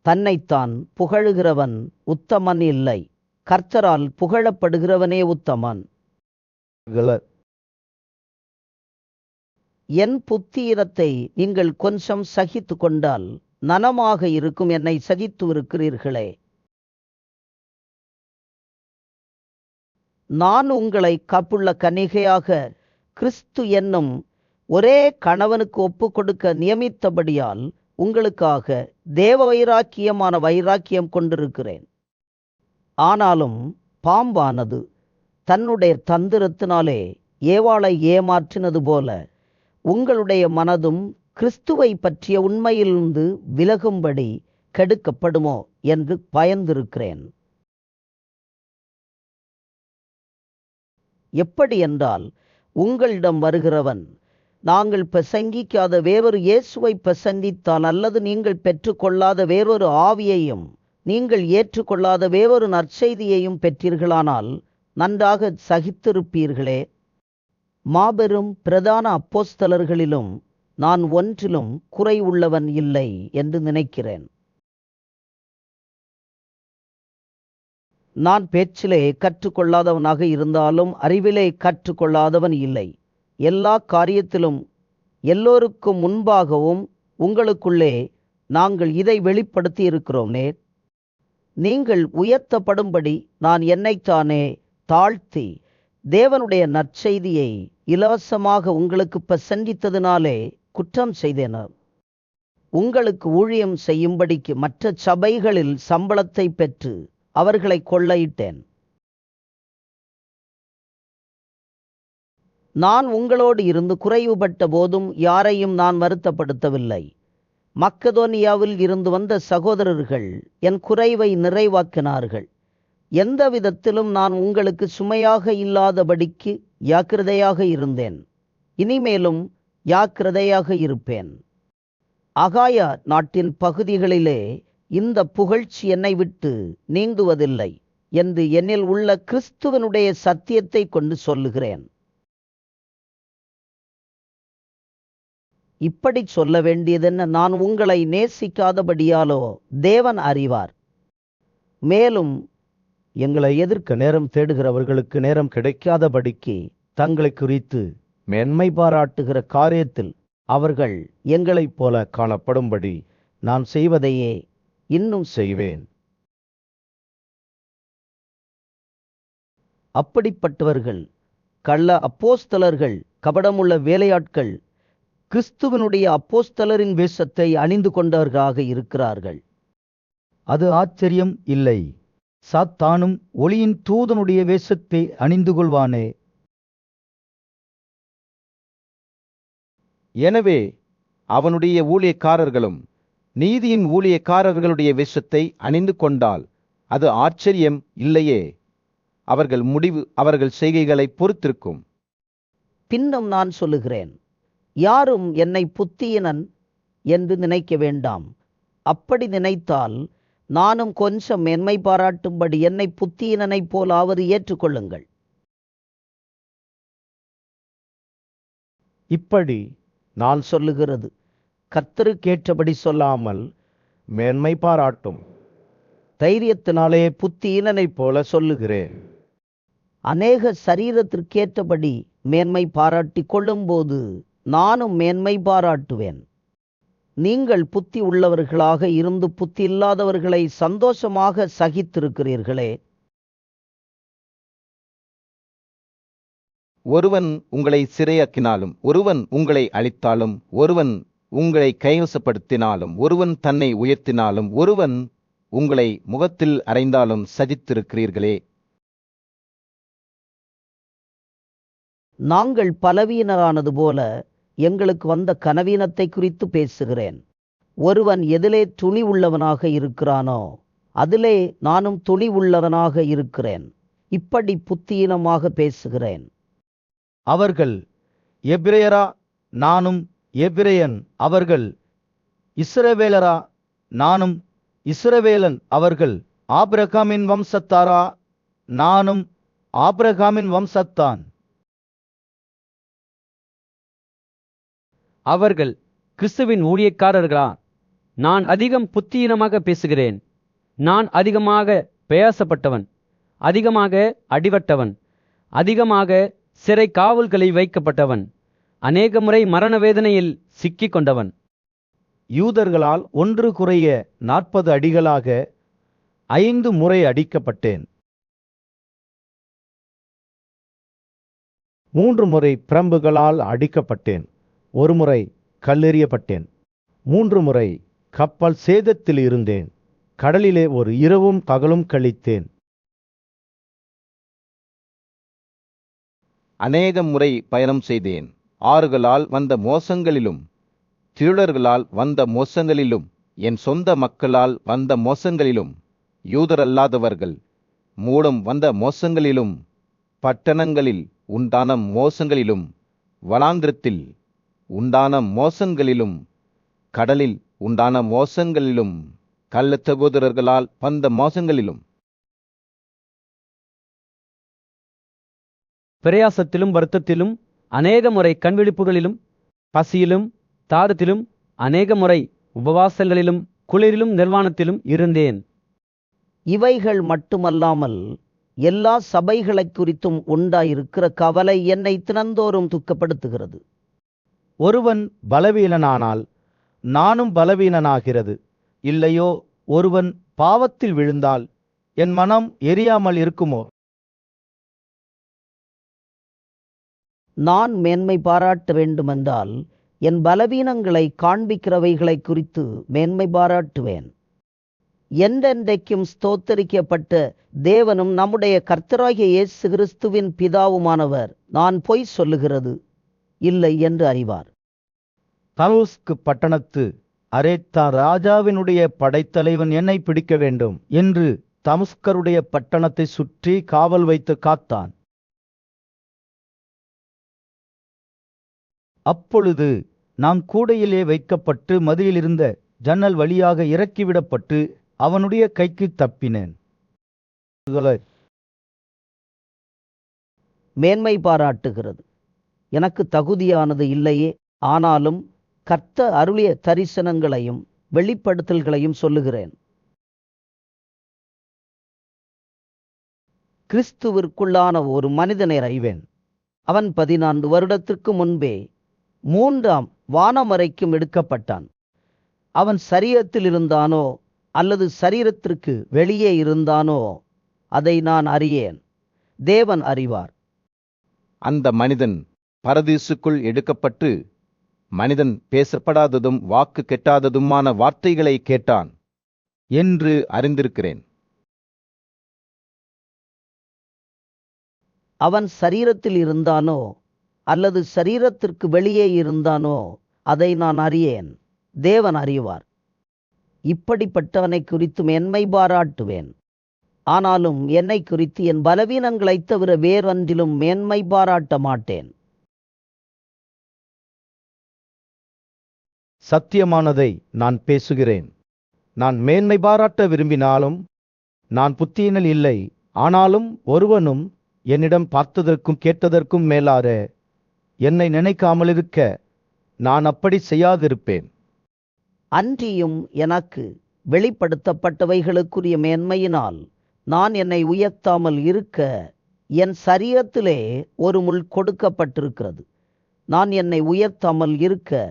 தன்னைத்தான் புகழுகிறவன் உத்தமன் இல்லை, கர்த்தரால் புகழப்படுகிறவனே உத்தமன். என் புத்தீனத்தை நீங்கள் கொஞ்சம் சகித்து கொண்டால் நலமாக இருக்கும். என்னை சகித்து இருக்கிறீர்களே. நான் உங்களை காப்புள்ள கன்னிகையாக கிறிஸ்து என்னும் ஒரே கணவனுக்கு ஒப்பு கொடுக்க நியமித்தபடியால் உங்களுக்காக தேவ வைராக்கியமான வைராக்கியம் கொண்டிருக்கிறேன். ஆனாலும் பாம்பானது தன்னுடைய தந்திரத்தினாலே ஏவாளை ஏமாற்றினது போல உங்களுடைய மனதும் கிறிஸ்துவை பற்றிய உண்மையிலிருந்து விலகும்படி கெடுக்கப்படுமோ என்று பயந்திருக்கிறேன். எப்படி என்றால், உங்களிடம் வருகிறவன் நாங்கள் பிரசங்கிக்காத வேறொரு இயேசுவை பிரசங்கித்தால், அல்லது நீங்கள் பெற்றுக்கொள்ளாத வேறொரு ஆவியையும் நீங்கள் ஏற்றுக்கொள்ளாத வேறொரு நற்செய்தியையும் பெற்றீர்களானால் நன்றாக சகித்திருப்பீர்களே. மாபெரும் பிரதான அப்போஸ்தலர்களிலும் நான் ஒன்றிலும் குறை உள்ளவன் இல்லை என்று நினைக்கிறேன். நான் பேச்சிலே கற்றுக்கொள்ளாதவனாக இருந்தாலும் அறிவிலே கற்றுக்கொள்ளாதவன் இல்லை. எல்லா காரியத்திலும் எல்லோருக்கும் முன்பாகவும் உங்களுக்குள்ளே நாங்கள் இதை வெளிப்படுத்தி இருக்கிறோமே. நீங்கள் உயர்த்தப்படும்படி நான் என்னைத்தானே தாழ்த்தி தேவனுடைய நற்செய்தியை இலவசமாக உங்களுக்கு பிரசங்கித்ததினாலே குற்றம் செய்தேனர். உங்களுக்கு ஊழியம் செய்யும்படிக்கு மற்ற சபைகளில் சம்பளத்தை பெற்று அவர்களை கொள்ளையிட்டேன். நான் உங்களோடு இருந்து குறைவுபட்ட போதும் யாரையும் நான் வருத்தப்படுத்தவில்லை. மக்கதோனியாவில் இருந்து வந்த சகோதரர்கள் என் குறைவை நிறைவாக்கினார்கள். எந்த விதத்திலும் நான் உங்களுக்கு சுமையாக இல்லாதபடிக்கு ஜாக்கிரதையாக இருந்தேன். இனிமேலும் ஜாக்கிரதையாக இருப்பேன். அகாயா நாட்டின் பகுதிகளிலே இந்த புகழ்ச்சி என்னை விட்டு நீங்குவதில்லை என்று என்னில் உள்ள கிறிஸ்துவனுடைய சத்தியத்தை கொண்டு சொல்லுகிறேன். இப்படி சொல்ல வேண்டியதென்ன? நான் உங்களை நேசிக்காதபடியாலோ தேவன் அறிவார். மேலும் எங்களை எதிர்க்க நேரம் தேடுகிறவர்களுக்கு நேரம் கிடைக்காதபடிக்கு தங்களை குறித்து மேன்மை பாராட்டுகிற காரியத்தில் அவர்கள் எங்களைப் போல காணப்படும்படி நான் செய்வதையே இன்னும் செய்வேன். அப்படிப்பட்டவர்கள் கள்ள அப்போஸ்தலர்கள், கபடமுள்ள வேலையாட்கள், கிறிஸ்துவனுடைய அப்போஸ்தலரின் வேஷத்தை அணிந்து கொண்டவர்களாக இருக்கிறார்கள். அது ஆச்சரியம் இல்லை. சாத்தானும் ஒளியின் தூதனுடைய வேஷத்தை அணிந்து கொள்வானே. எனவே அவனுடைய ஊழியக்காரர்களும் நீதியின் ஊழியக்காரர்களுடைய வேஷத்தை அணிந்து கொண்டால் அது ஆச்சரியம் இல்லையே. அவர்கள் முடிவு அவர்கள் செய்கைகளை பொறுத்திருக்கும். பின்னும் நான் சொல்லுகிறேன், யாரும் என்னை புத்தியனன் என்று நினைக்க வேண்டாம். அப்படி நினைத்தால் நானும் கொஞ்சம் மேன்மை பாராட்டும்படி என்னை புத்தியனனைப் போலாவது ஏற்றுக்கொள்ளுங்கள். இப்படி நான் சொல்லுகிறது கர்த்தருக்கேற்றபடி சொல்லாமல் மேன்மை பாராட்டும் தைரியத்தினாலே புத்தியீனனைப் போல சொல்லுகிறேன். அநேக சரீரத்திற்கேற்றபடி மேன்மை பாராட்டி கொள்ளும்போது நானும் மேன்மை பாராட்டுவேன். நீங்கள் புத்தி உள்ளவர்களாக இருந்து புத்தி இல்லாதவர்களை சந்தோஷமாக சகித்திருக்கிறீர்களே. ஒருவன் உங்களை சிறையாக்கினாலும், ஒருவன் உங்களை அழித்தாலும், ஒருவன் உங்களை கைவசப்படுத்தினாலும், ஒருவன் தன்னை உயர்த்தினாலும், ஒருவன் உங்களை முகத்தில் அறைந்தாலும் சகித்திருக்கிறீர்களே. நாங்கள் பலவீனரானது போல எங்களுக்கு வந்த கனவீனத்தை குறித்து பேசுகிறேன். ஒருவன் எதிலே துணி உள்ளவனாக இருக்கிறானோ அதிலே நானும் துணி உள்ளவனாக இருக்கிறேன். இப்படி புத்தியீனமாக பேசுகிறேன். அவர்கள் எபிரேயரா, நானும் எபிரேயன். அவர்கள் இஸ்ரவேலரா, நானும் இஸ்ரவேலன். அவர்கள் ஆபிரகாமின் வம்சத்தாரா, நானும் ஆபிரகாமின் வம்சத்தான். அவர்கள் கிறிஸ்துவின் ஊழியக்காரர்களா? நான் அதிகம் புத்தியீனமாக பேசுகிறேன். நான் அதிகமாக பிரயாசப்பட்டவன், அதிகமாக அடிபட்டவன், அதிகமாக சிறை காவல்களில் வைக்கப்பட்டவன், அநேக முறை மரண வேதனையில் சிக்கிக் கொண்டவன். யூதர்களால் 1 குறைய 40 அடிகளாக 5 முறை அடிக்கப்பட்டேன். 3 முறை பிரம்புகளால் அடிக்கப்பட்டேன். 1 முறை கல்லெறியப்பட்டேன். 3 முறை கப்பல் சேதத்தில் இருந்தேன். கடலிலே ஒரு இரவும் பகலும் கழித்தேன். அநேக முறை பயணம் செய்தேன். ஆறுகளால் வந்த மோசங்களிலும், திருடர்களால் வந்த மோசங்களிலும், என் சொந்த மக்களால் வந்த மோசங்களிலும், யூதரல்லாதவர்கள் மூலம் வந்த மோசங்களிலும், பட்டணங்களில் உண்டான மோசங்களிலும், வனாந்திரத்தில் உண்டான மோசங்களிலும், கடலில் உண்டான மோசங்களிலும், கள்ள சகோதரர்களால் வந்த மோசங்களிலும், பிரயாசத்திலும் வருத்தத்திலும், அநேக முறை கண்விழிப்புகளிலும், பசியிலும் தாகத்திலும், அநேக முறை உபவாசங்களிலும், குளிரிலும் நிர்வாணத்திலும் இருந்தேன். இவைகள் மட்டுமல்லாமல் எல்லா சபைகளை குறித்தும் உண்டாயிருக்கிற கவலை என்னை தினந்தோறும் துக்கப்படுத்துகிறது. ஒருவன் பலவீனனானால் நானும் பலவீனனாகிறது. இல்லையோ, ஒருவன் பாவத்தில் விழுந்தால் என் மனம் எரியாமல் இருக்குமோ? நான் மேன்மை பாராட்ட வேண்டுமென்றால் என் பலவீனங்களை காண்பிக்கிறவைகளை குறித்து மேன்மை பாராட்டுவேன். என்றென்றைக்கும் ஸ்தோத்தரிக்கப்பட்ட தேவனும் நம்முடைய கர்த்தராகிய இயேசு கிறிஸ்துவின் பிதாவுமானவர் நான் பொய் சொல்லுகிறது இல்லை என்று அறிவார். தமஸ்கு பட்டணத்து அரேத்தா ராஜாவினுடைய படைத்தலைவன் என்னை பிடிக்க வேண்டும் என்று தமஸ்கருடைய பட்டணத்தை சுற்றி காவல் வைத்து காத்தான். அப்பொழுது நான் கூடையிலே வைக்கப்பட்டு மதிலிருந்த ஜன்னல் வழியாக இறக்கிவிடப்பட்டு அவனுடைய கைக்கு தப்பினேன். மேன்மை பாராட்டுகிறது. எனக்கு தகுதியானது இல்லையே, ஆனாலும் கர்த்தர் அருளிய தரிசனங்களையும் வெளிப்படுத்தல்களையும் சொல்லுகிறேன். கிறிஸ்துவிற்குள்ளான ஒரு மனிதனை அறிவேன். அவன் 14 வருடத்திற்கு முன்பே 3ஆம் வானமறைக்கும் எடுக்கப்பட்டான். அவன் சரீரத்தில் இருந்தானோ அல்லது சரீரத்திற்கு வெளியே இருந்தானோ அதை நான் அறியேன், தேவன் அறிவார். அந்த மனிதன் பரதீசுக்குள் எடுக்கப்பட்டு மனிதன் பேசப்படாததும் வாக்கு கெட்டாததுமான வார்த்தைகளை கேட்டான் என்று அறிந்திருக்கிறேன். அவன் சரீரத்தில் இருந்தானோ அல்லது சரீரத்திற்கு வெளியே இருந்தானோ அதை நான் அறியேன், தேவன் அறிவார். இப்படிப்பட்டவனை குறித்து மேன்மை பாராட்டுவேன். ஆனாலும் என்னை குறித்து என் பலவீனங்களைத் தவிர வேறொன்றிலும் மேன்மை பாராட்ட மாட்டேன். சத்தியமானதை நான் பேசுகிறேன். நான் மேன்மை பாராட்ட விரும்பினாலும் நான் புத்தியினல் இல்லை. ஆனாலும் ஒருவனும் என்னிடம் பார்த்ததற்கும் கேட்டதற்கும் மேலாக என்னை நினைக்காமலிருக்க நான் அப்படி செய்யாதிருப்பேன். அன்றியும் எனக்கு வெளிப்படுத்தப்பட்டவைகளுக்குரிய மேன்மையினால் நான் என்னை உயர்த்தாமல் இருக்க என் சரீரத்திலே ஒரு முள் கொடுக்கப்பட்டிருக்கிறது. நான் என்னை உயர்த்தாமல் இருக்க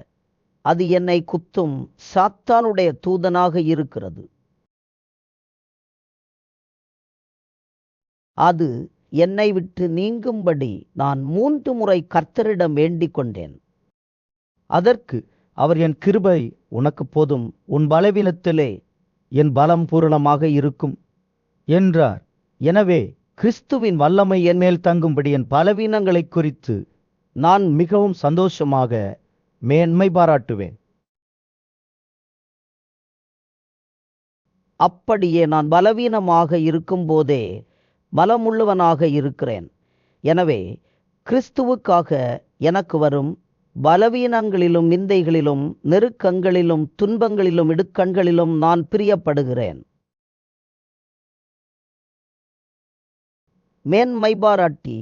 அது என்னை குத்தும் சாத்தானுடைய தூதனாக இருக்கிறது. அது என்னை விட்டு நீங்கும்படி நான் 3 முறை கர்த்தரிடம் வேண்டிக் கொண்டேன். அதற்கு அவர், என் கிருபை உனக்கு போதும், உன் பலவீனத்திலே என் பலம் பூரணமாக இருக்கும் என்றார். எனவே கிறிஸ்துவின் வல்லமை என் மேல் தங்கும்படி என் பலவீனங்களை குறித்து நான் மிகவும் சந்தோஷமாக மேன்மை பாராட்டுவேன். அப்படியே நான் பலவீனமாக இருக்கும்போதே பலமுள்ளவனாக இருக்கிறேன். எனவே கிறிஸ்துவுக்காக எனக்கு வரும் பலவீனங்களிலும் நிந்தைகளிலும் நெருக்கங்களிலும் துன்பங்களிலும் இடுக்கண்களிலும் நான் பிரியப்படுகிறேன். மேன்மை பாராட்டி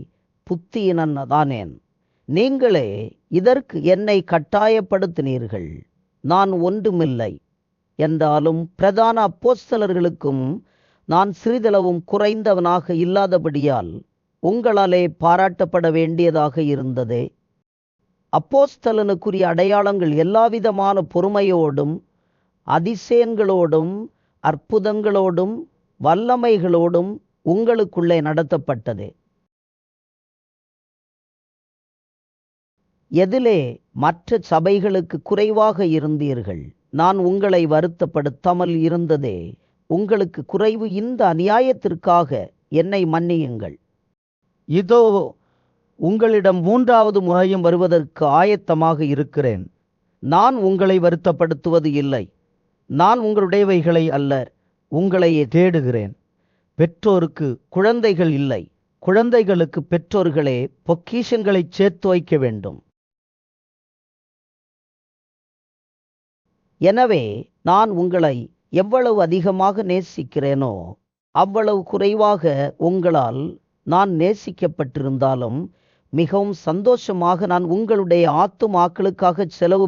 புத்தியினதானேன். நீங்களே இதற்கு என்னை கட்டாயப்படுத்தினீர்கள். நான் ஒன்றுமில்லை என்றாலும் பிரதான அப்போஸ்தலர்களுக்கும் நான் சிறிதளவும் குறைந்தவனாக இல்லாதபடியால் உங்களாலே பாராட்டப்பட வேண்டியதாக இருந்ததே. அப்போஸ்தலனுக்குரிய அடையாளங்கள் எல்லாவிதமான பொறுமையோடும் அதிசயங்களோடும் அற்புதங்களோடும் வல்லமைகளோடும் உங்களுக்குள்ளே நடத்தப்பட்டதே. எதிலே மற்ற சபைகளுக்கு குறைவாக இருந்தீர்கள்? நான் உங்களை வருத்தப்படுத்தாமல் இருந்ததே உங்களுக்கு குறைவு. இந்த அநியாயத்திற்காக என்னை மன்னியுங்கள். இதோ உங்களிடம் 3வது முறையும் வருவதற்கு ஆயத்தமாக இருக்கிறேன். நான் உங்களை வருத்தப்படுத்துவது இல்லை. நான் உங்களுடையவைகளை அல்ல, உங்களையே தேடுகிறேன். பெற்றோருக்கு குழந்தைகள் இல்லை, குழந்தைகளுக்கு பெற்றோர்களே பொக்கிஷங்களை சேர்த்து வைக்க வேண்டும். எனவே நான் உங்களை எவ்வளவு அதிகமாக நேசிக்கிறேனோ அவ்வளவு குறைவாக உங்களால் நான் நேசிக்கப்பட்டிருந்தாலும் மிகவும் சந்தோஷமாக நான் உங்களுடைய ஆத்துமாக்களுக்காக செலவு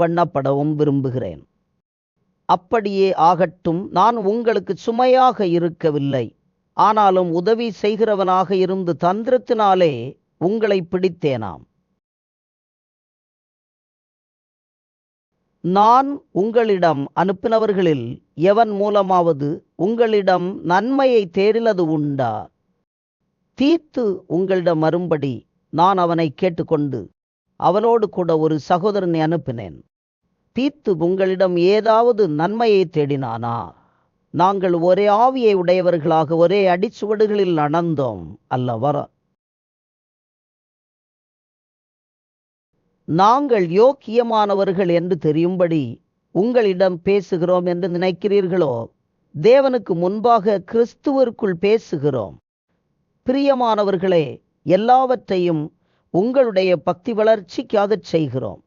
பண்ணப்படவும் விரும்புகிறேன். அப்படியே ஆகட்டும். நான் உங்களுக்கு சுமையாக இருக்கவில்லை, ஆனாலும் உதவி செய்கிறவனாக இருந்து தந்திரத்தினாலே உங்களை பிடித்தேனாம். நான் உங்களிடம் அனுப்பினவர்களில் எவன் மூலமாவது உங்களிடம் நன்மையை தேடினது உண்டா? தீத்து உங்களிடம் வரும்படி நான் அவனை கேட்டுக்கொண்டு அவனோடு கூட ஒரு சகோதரனை அனுப்பினேன். தீத்து உங்களிடம் ஏதாவது நன்மையை தேடினானா? நாங்கள் ஒரே ஆவியை உடையவர்களாக ஒரே அடிச்சுவடுகளில் நடந்தோம் அல்லவா? நாங்கள் யோக்கியமானவர்கள் என்று தெரியும்படி உங்களிடம் பேசுகிறோம் என்று நினைக்கிறீர்களோ? தேவனுக்கு முன்பாக கிறிஸ்துவிற்குள் பேசுகிறோம். பிரியமானவர்களே, எல்லாவற்றையும் உங்களுடைய பக்தி வளர்ச்சிக்காகச் செய்கிறோம்.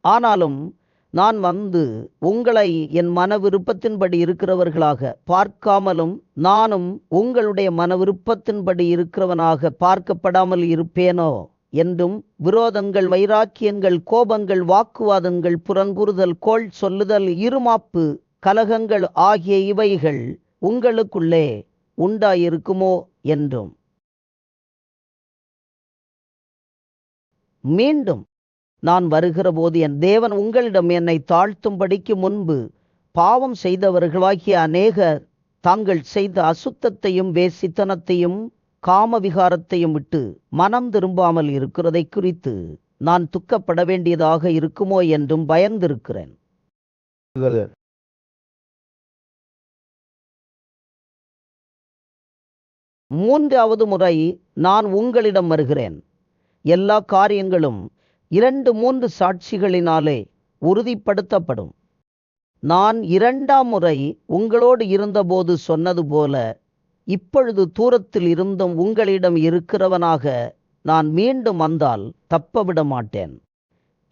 ஆனாலும் நான் வந்து உங்களை என் மன விருப்பத்தின்படி இருக்கிறவர்களாக பார்க்காமலும், நானும் உங்களுடைய மன விருப்பத்தின்படி இருக்கிறவனாக பார்க்கப்படாமல் இருப்பேனோ என்றும், விரோதங்கள், வைராக்கியங்கள், கோபங்கள், வாக்குவாதங்கள், புறங்கூறுதல், கோள் சொல்லுதல், இருமாப்பு, கலகங்கள் ஆகிய இவைகள் உங்களுக்குள்ளே உண்டாயிருக்குமோ என்றும். மீண்டும் நான் வருகிறபோது என் தேவன் உங்களிடம் என்னை தாழ்த்தும்படிக்கு முன்பு பாவம் செய்தவர்களாகிய அநேகர் தாங்கள் செய்த அசுத்தத்தையும் வேசித்தனத்தையும் காமவிகாரத்தையும் விட்டு மனம் திரும்பாமல் இருக்கிறதை குறித்து நான் துக்கப்பட வேண்டியதாக இருக்குமோ என்றும் பயந்திருக்கிறேன். மூன்றாவது முறை நான் உங்களிடம் வருகிறேன். எல்லா காரியங்களும் 2-3 சாட்சிகளினாலே உறுதிப்படுத்தப்படும். நான் 2ஆம் முறை உங்களோடு இருந்தபோது சொன்னது போல, இப்பொழுது தூரத்தில் இருந்தும் உங்களிடம் இருக்கிறவனாக நான் மீண்டும் வந்தால் தப்பவிட மாட்டேன்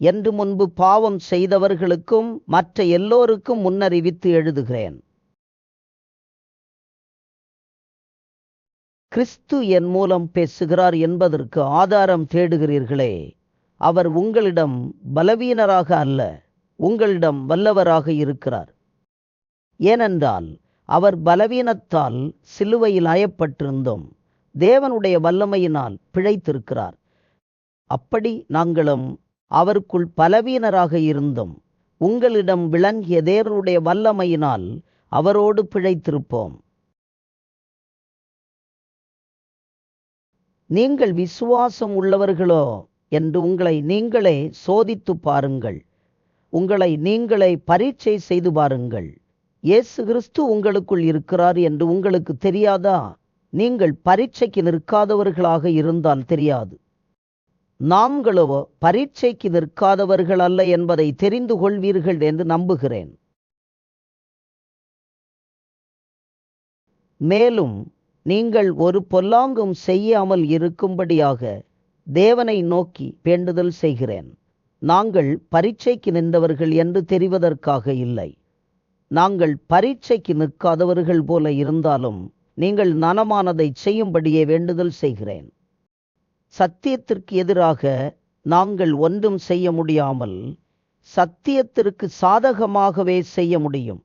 என்று முன்பு பாவம் செய்தவர்களுக்கும் மற்ற எல்லோருக்கும் முன்னறிவித்து எழுதுகிறேன். கிறிஸ்து என் மூலம் பேசுகிறார் என்பதற்கு ஆதாரம் தேடுகிறீர்களே. அவர் உங்களிடம் பலவீனராக அல்ல, உங்களிடம் வல்லவராக இருக்கிறார். ஏனென்றால் அவர் பலவீனத்தால் சிலுவையில் அறையப்பட்டிருந்தோம், தேவனுடைய வல்லமையினால் பிழைத்திருக்கிறார். அப்படி நாங்களும் அவருக்குள் பலவீனராக இருந்தோம், உங்களிடம் விளங்கிய தேவனுடைய வல்லமையினால் அவரோடு பிழைத்திருப்போம். நீங்கள் விசுவாசம் உள்ளவர்களோ என்று உங்களை நீங்களே சோதித்து பாருங்கள். உங்களை நீங்களே பரீட்சை செய்து பாருங்கள். இயேசு கிறிஸ்து உங்களுக்குள் இருக்கிறார் என்று உங்களுக்கு தெரியாதா? நீங்கள் பரீட்சைக்கு நிற்காதவர்களாக இருந்தால் தெரியாது. நாங்களோ பரீட்சைக்கு நிற்காதவர்கள் அல்ல என்பதை தெரிந்து கொள்வீர்கள் என்று நம்புகிறேன். மேலும் நீங்கள் ஒரு பொல்லாங்கும் செய்யாமல் இருக்கும்படியாக தேவனை நோக்கி வேண்டுதல் செய்கிறேன். நாங்கள் பரீட்சைக்கு நின்றவர்கள் என்று தெரிவதற்காக இல்லை. நாங்கள் பரீட்சைக்கு நிற்காதவர்கள் போல இருந்தாலும் நீங்கள் நலமானதை செய்யும்படியே வேண்டுதல் செய்கிறேன். சத்தியத்திற்கு எதிராக நாங்கள் ஒன்றும் செய்ய முடியாமல் சத்தியத்திற்கு சாதகமாகவே செய்ய முடியும்.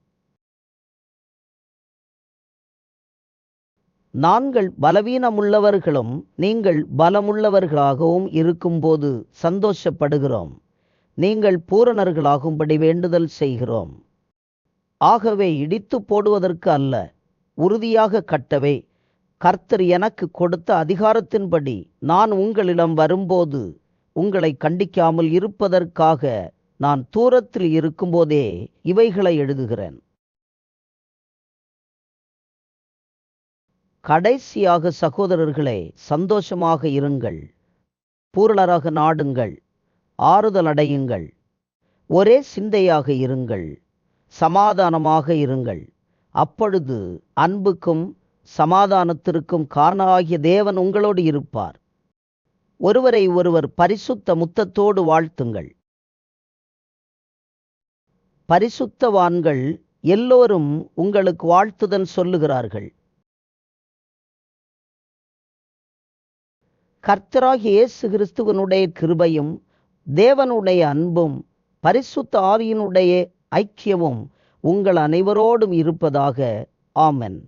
நாங்கள் பலவீனமுள்ளவர்களும் நீங்கள் பலமுள்ளவர்களாகவும் இருக்கும்போது சந்தோஷப்படுகிறோம். நீங்கள் பூரணர்களாகும்படி வேண்டுதல் செய்கிறோம். ஆகவே இடித்து போடுவதற்கு அல்ல, உறுதியாக கட்டவே கர்த்தர் எனக்கு கொடுத்த அதிகாரத்தின்படி நான் உங்களிடம் வரும்போது உங்களை கண்டிக்காமல் இருப்பதற்காக நான் தூரத்தில் இருக்கும்போதே இவைகளை எழுதுகிறேன். கடைசியாக சகோதரர்களே, சந்தோஷமாக இருங்கள், பூரணராக நாடுங்கள், ஆறுதல் அடையுங்கள், ஒரே சிந்தையாக இருங்கள், சமாதானமாக இருங்கள். அப்பொழுது அன்புக்கும் சமாதானத்திற்கும் காரணமாகிய தேவன் உங்களோடு இருப்பார். ஒருவரை ஒருவர் பரிசுத்த முத்தத்தோடு வாழ்த்துங்கள். பரிசுத்தவான்கள் எல்லோரும் உங்களுக்கு வாழ்த்துதல் சொல்லுகிறார்கள். கர்த்தராகிய இயேசு கிறிஸ்துவனுடைய கிருபையும் தேவனுடைய அன்பும் பரிசுத்த ஆவியினுடைய ஐக்கியமும் உங்கள் அனைவரோடும் இருப்பதாக. ஆமென்.